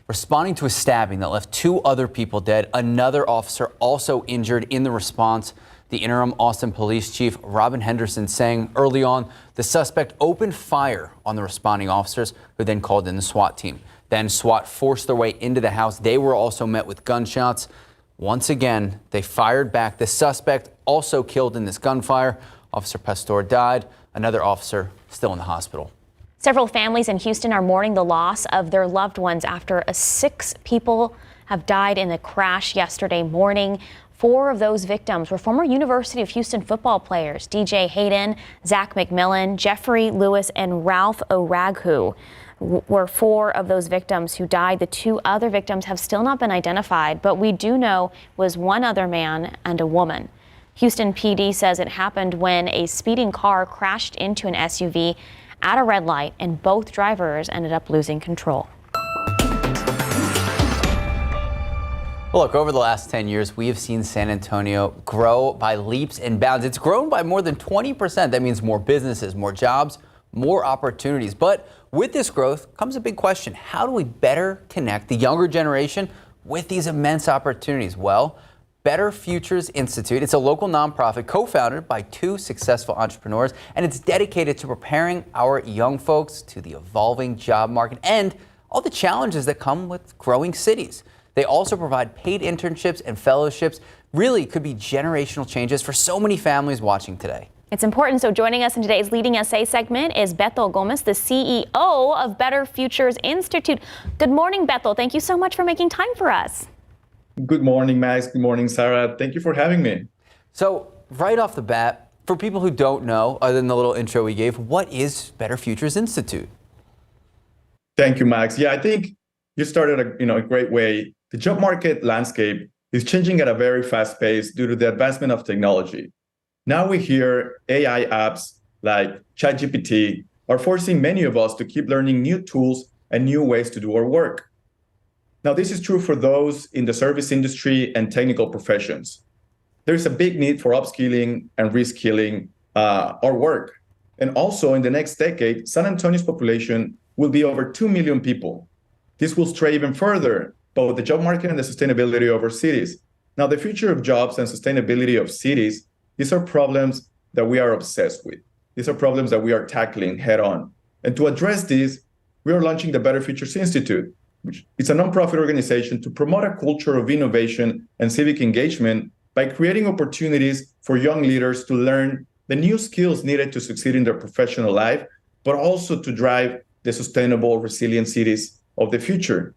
responding to a stabbing that left 2 other people dead. Another officer also injured in the response. The interim Austin Police Chief Robin Henderson saying early on the suspect opened fire on the responding officers, who then called in the SWAT team. Then SWAT forced their way into the house. They were also met with gunshots. Once again, they fired back. The suspect also killed in this gunfire. Officer Pastor died. Another officer still in the hospital. Several families in Houston are mourning the loss of their loved ones after 6 people have died in the crash yesterday morning. 4 of those victims were former University of Houston football players, DJ Hayden, Zach McMillan, Jeffrey Lewis, and Ralph O'Raghu. were 4 of those victims who died. The 2 other victims have still not been identified, but we do know was 1 other man and a woman. Houston PD says it happened when a speeding car crashed into an SUV at a red light, and both drivers ended up losing control. Well, look, over the last 10 years, we have seen San Antonio grow by leaps and bounds. It's grown by more than 20%. That means more businesses, more jobs, more opportunities. But with this growth comes a big question. How do we better connect the younger generation with these immense opportunities? Well, Better Futures Institute. It's a local nonprofit co-founded by 2 successful entrepreneurs, and it's dedicated to preparing our young folks to the evolving job market and all the challenges that come with growing cities. They also provide paid internships and fellowships. Really could be generational changes for so many families watching today. It's important. So joining us in today's Leading SA segment is Beto Gomez, the CEO of Better Futures Institute. Good morning, Beto. Thank you so much for making time for us. Good morning, Max. Good morning, Sarah. Thank you for having me. So right off the bat, for people who don't know, other than the little intro we gave, what is Better Futures Institute? Thank you, Max. Yeah, I think you started a great way. The job market landscape is changing at a very fast pace due to the advancement of technology. Now we hear AI apps like ChatGPT are forcing many of us to keep learning new tools and new ways to do our work. Now, this is true for those in the service industry and technical professions. There's a big need for upskilling and reskilling our work. And also in the next decade, San Antonio's population will be over 2 million people. This will stray even further, both the job market and the sustainability of our cities. Now, the future of jobs and sustainability of cities, these are problems that we are obsessed with. These are problems that we are tackling head on. And to address these, we are launching the Better Futures Institute, which is a nonprofit organization to promote a culture of innovation and civic engagement by creating opportunities for young leaders to learn the new skills needed to succeed in their professional life, but also to drive the sustainable, resilient cities of the future.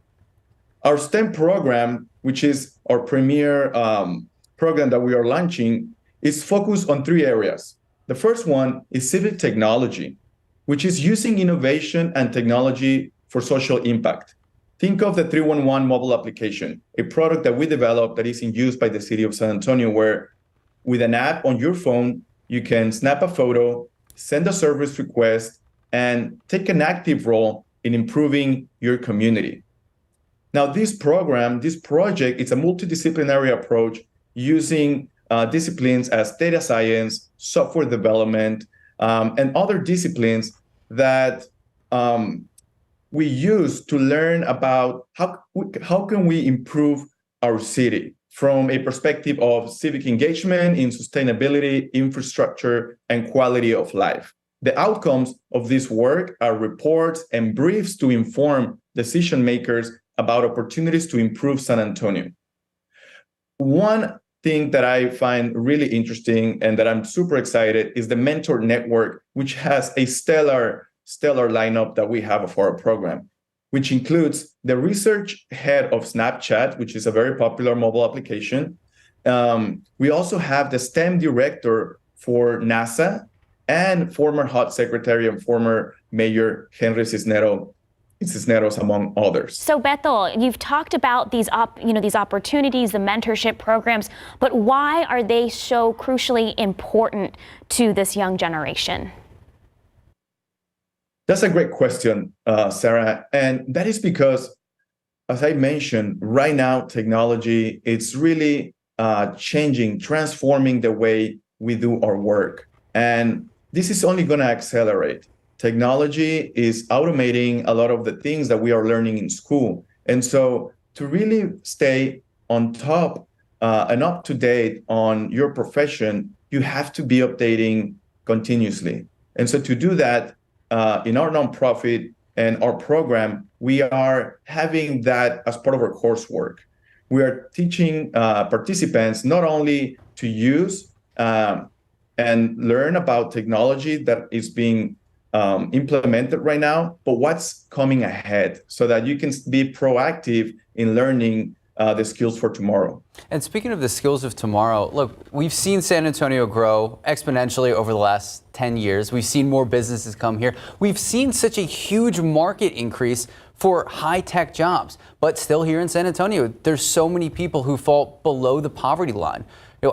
Our STEM program, which is our premier program that we are launching, is focused on 3 areas. The first one is civic technology, which is using innovation and technology for social impact. Think of the 311 mobile application, a product that we developed that is in use by the city of San Antonio, where with an app on your phone, you can snap a photo, send a service request, and take an active role in improving your community. Now, this project, it's a multidisciplinary approach using disciplines as data science, software development, and other disciplines that we use to learn about how can we improve our city from a perspective of civic engagement in sustainability, infrastructure, and quality of life. The outcomes of this work are reports and briefs to inform decision makers about opportunities to improve San Antonio. One thing that I find really interesting and that I'm super excited is the Mentor Network, which has a stellar lineup that we have for our program, which includes the research head of Snapchat, which is a very popular mobile application. We also have the STEM director for NASA and former HUD secretary and former Mayor Henry Cisneros, among others. So, Beto, you've talked about these opportunities, the mentorship programs, but why are they so crucially important to this young generation? That's a great question, Sarah. And that is because, as I mentioned, right now, technology, it's really transforming the way we do our work. And this is only going to accelerate. Technology is automating a lot of the things that we are learning in school. And so to really stay on top and up to date on your profession, you have to be updating continuously. And so to do that, in our nonprofit and our program, we are having that as part of our coursework. We are teaching participants not only to use and learn about technology that is being implemented right now, but what's coming ahead so that you can be proactive in learning the skills for tomorrow. And speaking of the skills of tomorrow, look, we've seen San Antonio grow exponentially over the last 10 years. We've seen more businesses come here. We've seen such a huge market increase for high-tech jobs. But still here in San Antonio, there's so many people who fall below the poverty line.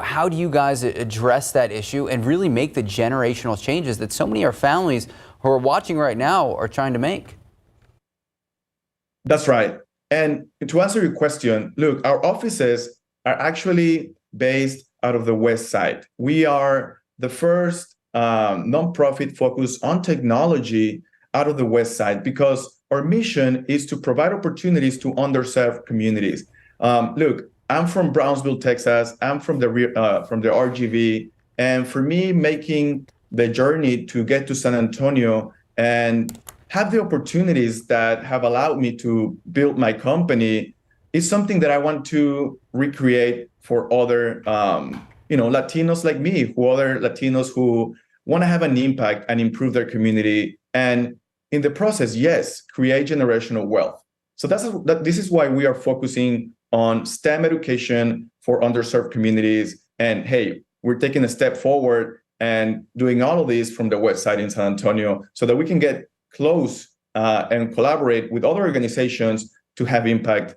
How do you guys address that issue and really make the generational changes that so many of our families who are watching right now are trying to make? That's right. And to answer your question, look, our offices are actually based out of the West Side. We are the first nonprofit focused on technology out of the West Side because our mission is to provide opportunities to underserved communities. Look, I'm from Brownsville, Texas. I'm from the RGV. And for me, making the journey to get to San Antonio and have the opportunities that have allowed me to build my company is something that I want to recreate for other, Latinos like me, other Latinos who want to have an impact and improve their community. And in the process, yes, create generational wealth. So this is why we are focusing on STEM education for underserved communities. And hey, we're taking a step forward and doing all of this from the West Side in San Antonio so that we can get close and collaborate with other organizations to have impact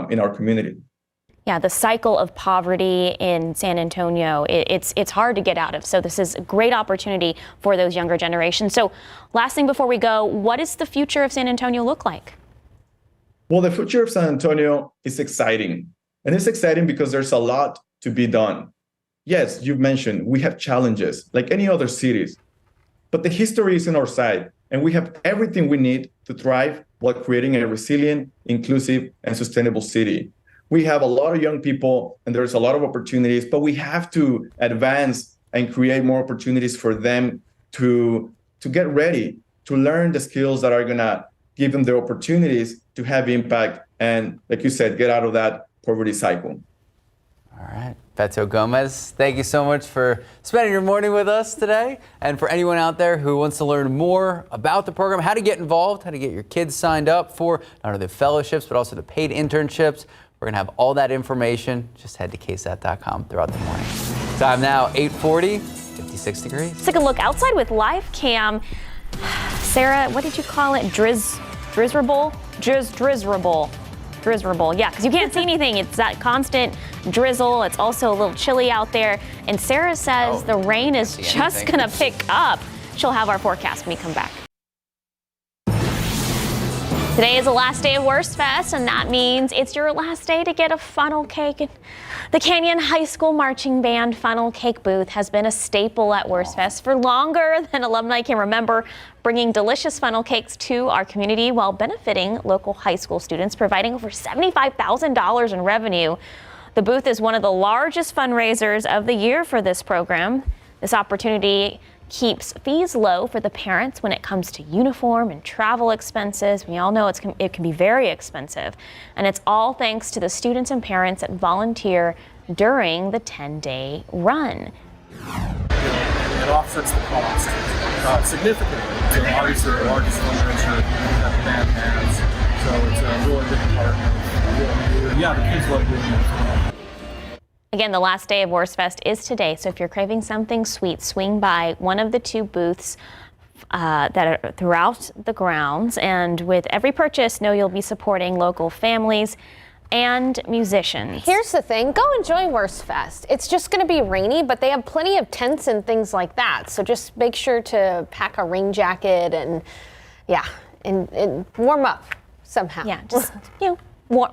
in our community. Yeah, the cycle of poverty in San Antonio, it's hard to get out of. So this is a great opportunity for those younger generations. So last thing before we go, what does the future of San Antonio look like? Well, the future of San Antonio is exciting. And it's exciting because there's a lot to be done. Yes, you've mentioned we have challenges like any other cities, but the history is on our side. And we have everything we need to thrive while creating a resilient, inclusive, and sustainable city. We have a lot of young people and there's a lot of opportunities, but we have to advance and create more opportunities for them to get ready, to learn the skills that are gonna give them the opportunities to have impact and, like you said, get out of that poverty cycle. All right. Beto Gomez, thank you so much for spending your morning with us today. And for anyone out there who wants to learn more about the program, how to get involved, how to get your kids signed up for not only the fellowships, but also the paid internships, we're going to have all that information. Just head to KSAT.com throughout the morning. Time now, 8:40, 56 degrees. Let's take a look outside with live cam. Sarah, what did you call it? Drizzrable? Drizzrable, yeah, because you can't see anything. It's that constant drizzle. It's also a little chilly out there. And Sarah says the rain is just going to pick up. She'll have our forecast when we come back. Today is the last day of Wurstfest, and that means it's your last day to get a funnel cake. The Canyon High School Marching Band funnel cake booth has been a staple at Wurstfest for longer than alumni can remember, bringing delicious funnel cakes to our community while benefiting local high school students, providing over $75,000 in revenue. The booth is one of the largest fundraisers of the year for this program. This opportunity keeps fees low for the parents when it comes to uniform and travel expenses. We all know it can be very expensive. And it's all thanks to the students and parents that volunteer during the 10-day run. It offsets the cost significantly. So obviously the largest fundraiser that the band has. So it's a really big part of what we do. Yeah, the kids love doing it as well. Again, the last day of Wurstfest is today, so if you're craving something sweet, swing by one of the two booths that are throughout the grounds. And with every purchase, know you'll be supporting local families and musicians. Here's the thing, go enjoy Wurstfest. It's just going to be rainy, but they have plenty of tents and things like that. So just make sure to pack a rain jacket and, and warm up somehow. Yeah, just,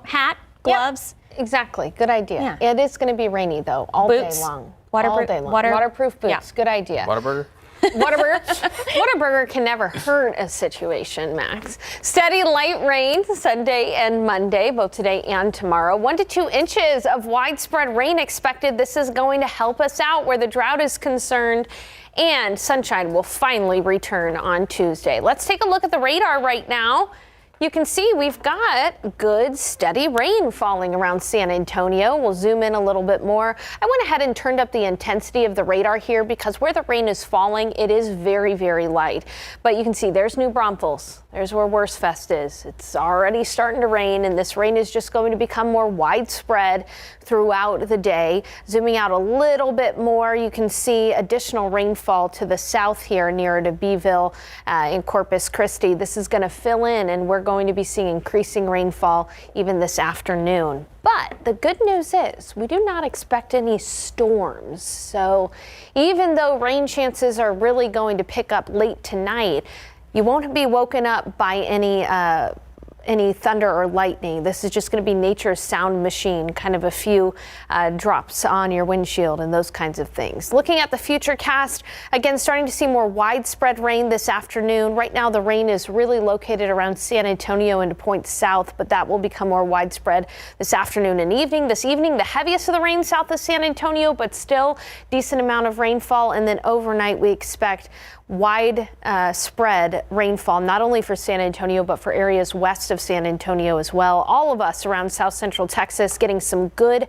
hat, gloves. Yep. Exactly. Good idea. Yeah. It is going to be rainy, though, all boots, day long. Waterproof boots. Yeah. Good idea. Whataburger? Whataburger can never hurt a situation, Max. Steady light rain Sunday and Monday, both today and tomorrow. 1 to 2 inches of widespread rain expected. This is going to help us out where the drought is concerned. And sunshine will finally return on Tuesday. Let's take a look at the radar right now. You can see we've got good, steady rain falling around San Antonio. We'll zoom in a little bit more. I went ahead and turned up the intensity of the radar here because where the rain is falling, it is very, very light. But you can see there's New Braunfels. There's where Wurstfest is. It's already starting to rain, and this rain is just going to become more widespread throughout the day. Zooming out a little bit more, you can see additional rainfall to the south here nearer to Beeville in Corpus Christi. This is going to fill in, and we're going to be seeing increasing rainfall even this afternoon. But the good news is we do not expect any storms. So even though rain chances are really going to pick up late tonight, you won't be woken up by any thunder or lightning. This is just going to be nature's sound machine, kind of a few drops on your windshield and those kinds of things. Looking at the futurecast, again, starting to see more widespread rain this afternoon. Right now, the rain is really located around San Antonio and points south, but that will become more widespread this afternoon and evening. This evening, the heaviest of the rain south of San Antonio, but still decent amount of rainfall. And then overnight, we expect wide spread rainfall, not only for San Antonio, but for areas west of San Antonio as well. All of us around South Central Texas getting some good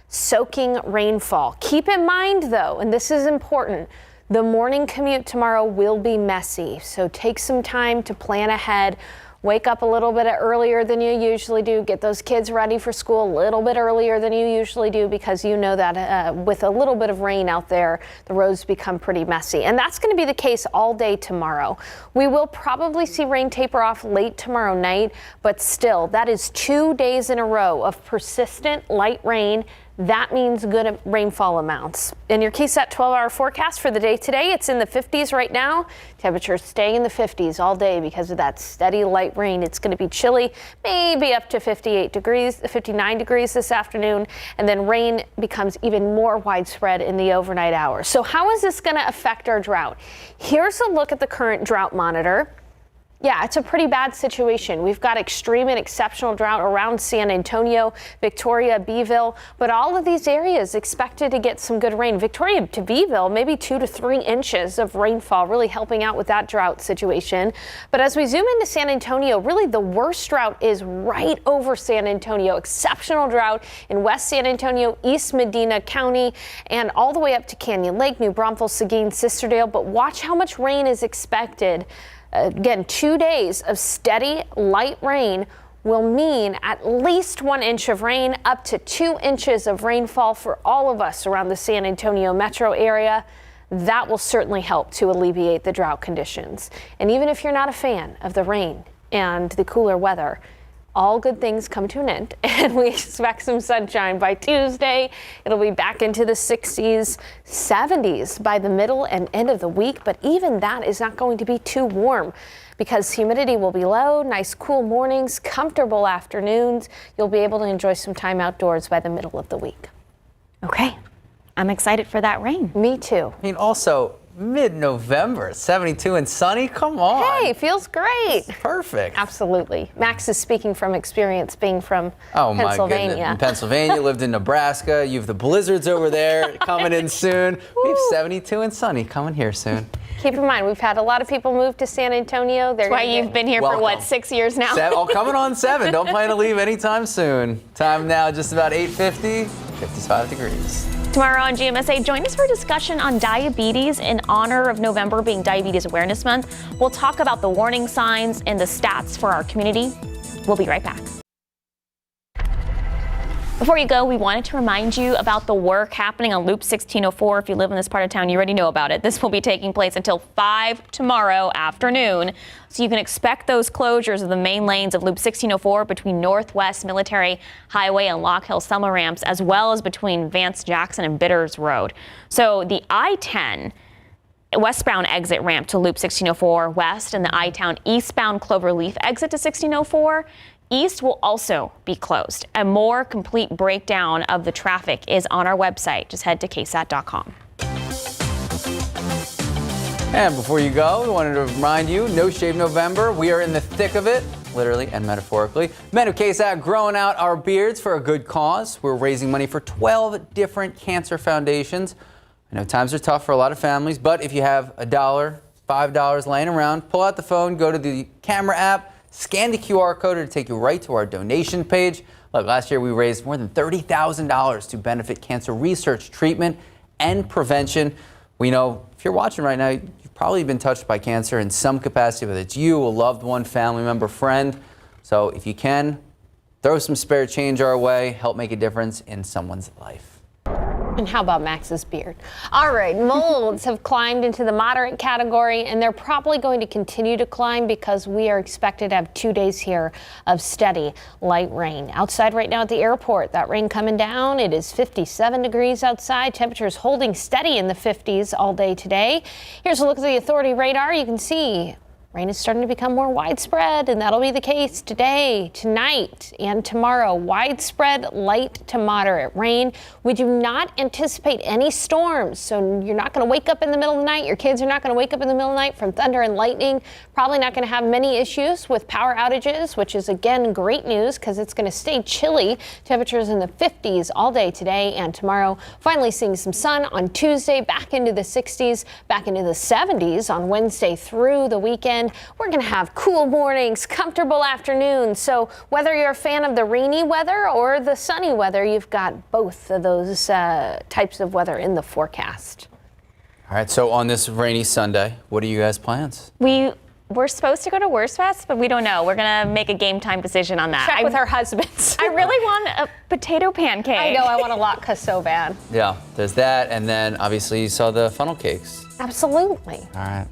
soaking rainfall. Keep in mind, though, and this is important, the morning commute tomorrow will be messy. So take some time to plan ahead. Wake up a little bit earlier than you usually do. Get those kids ready for school a little bit earlier than you usually do, because you know that with a little bit of rain out there, the roads become pretty messy. And that's going to be the case all day tomorrow. We will probably see rain taper off late tomorrow night, but still, that is 2 days in a row of persistent light rain. That means good rainfall amounts. In your KSAT 12-hour forecast for the day today, it's in the 50s right now. Temperatures staying in the 50s all day because of that steady light rain. It's going to be chilly, maybe up to 58 degrees, 59 degrees this afternoon, and then rain becomes even more widespread in the overnight hours. So how is this going to affect our drought? Here's a look at the current drought monitor. Yeah, it's a pretty bad situation. We've got extreme and exceptional drought around San Antonio, Victoria, Beeville, but all of these areas expected to get some good rain. Victoria to Beeville, maybe 2 to 3 inches of rainfall, really helping out with that drought situation. But as we zoom into San Antonio, really the worst drought is right over San Antonio. Exceptional drought in West San Antonio, East Medina County, and all the way up to Canyon Lake, New Braunfels, Seguin, Sisterdale. But watch how much rain is expected. Again, 2 days of steady light rain will mean at least 1 inch of rain, up to 2 inches of rainfall for all of us around the San Antonio metro area. That will certainly help to alleviate the drought conditions. And even if you're not a fan of the rain and the cooler weather, all good things come to an end, and we expect some sunshine by Tuesday. It'll be back into the 60s, 70s by the middle and end of the week, but even that is not going to be too warm because humidity will be low, nice cool mornings, comfortable afternoons. You'll be able to enjoy some time outdoors by the middle of the week. Okay, I'm excited for that rain. Me too. I mean, also, mid-November, 72 and sunny. Come on. Hey, feels great. It's perfect. Absolutely. Max is speaking from experience, being from Oh Pennsylvania. my goodness. In Pennsylvania, lived in Nebraska. You have the blizzards over there coming in soon. We have 72 and sunny coming here soon. Keep in mind, we've had a lot of people move to San Antonio. That's why you've been here for what, 6 years now? Coming on 7. Don't plan to leave anytime soon. Time now just about 8:50, 55 degrees. Tomorrow on GMSA, join us for a discussion on diabetes in honor of November being Diabetes Awareness Month. We'll talk about the warning signs and the stats for our community. We'll be right back. Before you go, we wanted to remind you about the work happening on Loop 1604. If you live in this part of town, you already know about it. This will be taking place until 5 tomorrow afternoon. So you can expect those closures of the main lanes of Loop 1604 between Northwest Military Highway and Lock Hill Summer Ramps, as well as between Vance Jackson and Bitters Road. So the I-10 westbound exit ramp to Loop 1604 West and the I-Town eastbound Cloverleaf exit to 1604 East will also be closed. A more complete breakdown of the traffic is on our website. Just head to KSAT.com. And before you go, we wanted to remind you, No Shave November. We are in the thick of it, literally and metaphorically. Men of KSAT growing out our beards for a good cause. We're raising money for 12 different cancer foundations. I know times are tough for a lot of families, but if you have $1, $5 laying around, pull out the phone, go to the camera app, Scan the QR code to take you right to our donation page. Look, last year we raised more than $30,000 to benefit cancer research, treatment, and prevention. We know if you're watching right now, you've probably been touched by cancer in some capacity, whether it's you, a loved one, family member, friend. So if you can, throw some spare change our way, help make a difference in someone's life. And how about Max's beard? All right, molds have climbed into the moderate category, and they're probably going to continue to climb because we are expected to have 2 days here of steady light rain. Outside right now at the airport, that rain coming down. It is 57 degrees outside. Temperatures holding steady in the 50s all day today. Here's a look at the authority radar. You can see rain is starting to become more widespread, and that'll be the case today, tonight, and tomorrow. Widespread light to moderate rain. We do not anticipate any storms, so you're not going to wake up in the middle of the night. Your kids are not going to wake up in the middle of the night from thunder and lightning. Probably not going to have many issues with power outages, which is, again, great news because it's going to stay chilly. Temperatures in the 50s all day today and tomorrow. Finally seeing some sun on Tuesday, back into the 60s, back into the 70s on Wednesday through the weekend. We're going to have cool mornings, comfortable afternoons. So whether you're a fan of the rainy weather or the sunny weather, you've got both of those types of weather in the forecast. All right, so on this rainy Sunday, what are you guys' plans? We're supposed to go to Wurstfest, but we don't know. We're going to make a game time decision on that. Check with our husbands. I really want a potato pancake. I know, I want a latke so bad. Yeah, there's that, and then obviously you saw the funnel cakes. Absolutely. All right.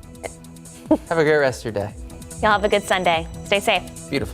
Have a great rest of your day. Y'all have a good Sunday. Stay safe. Beautiful.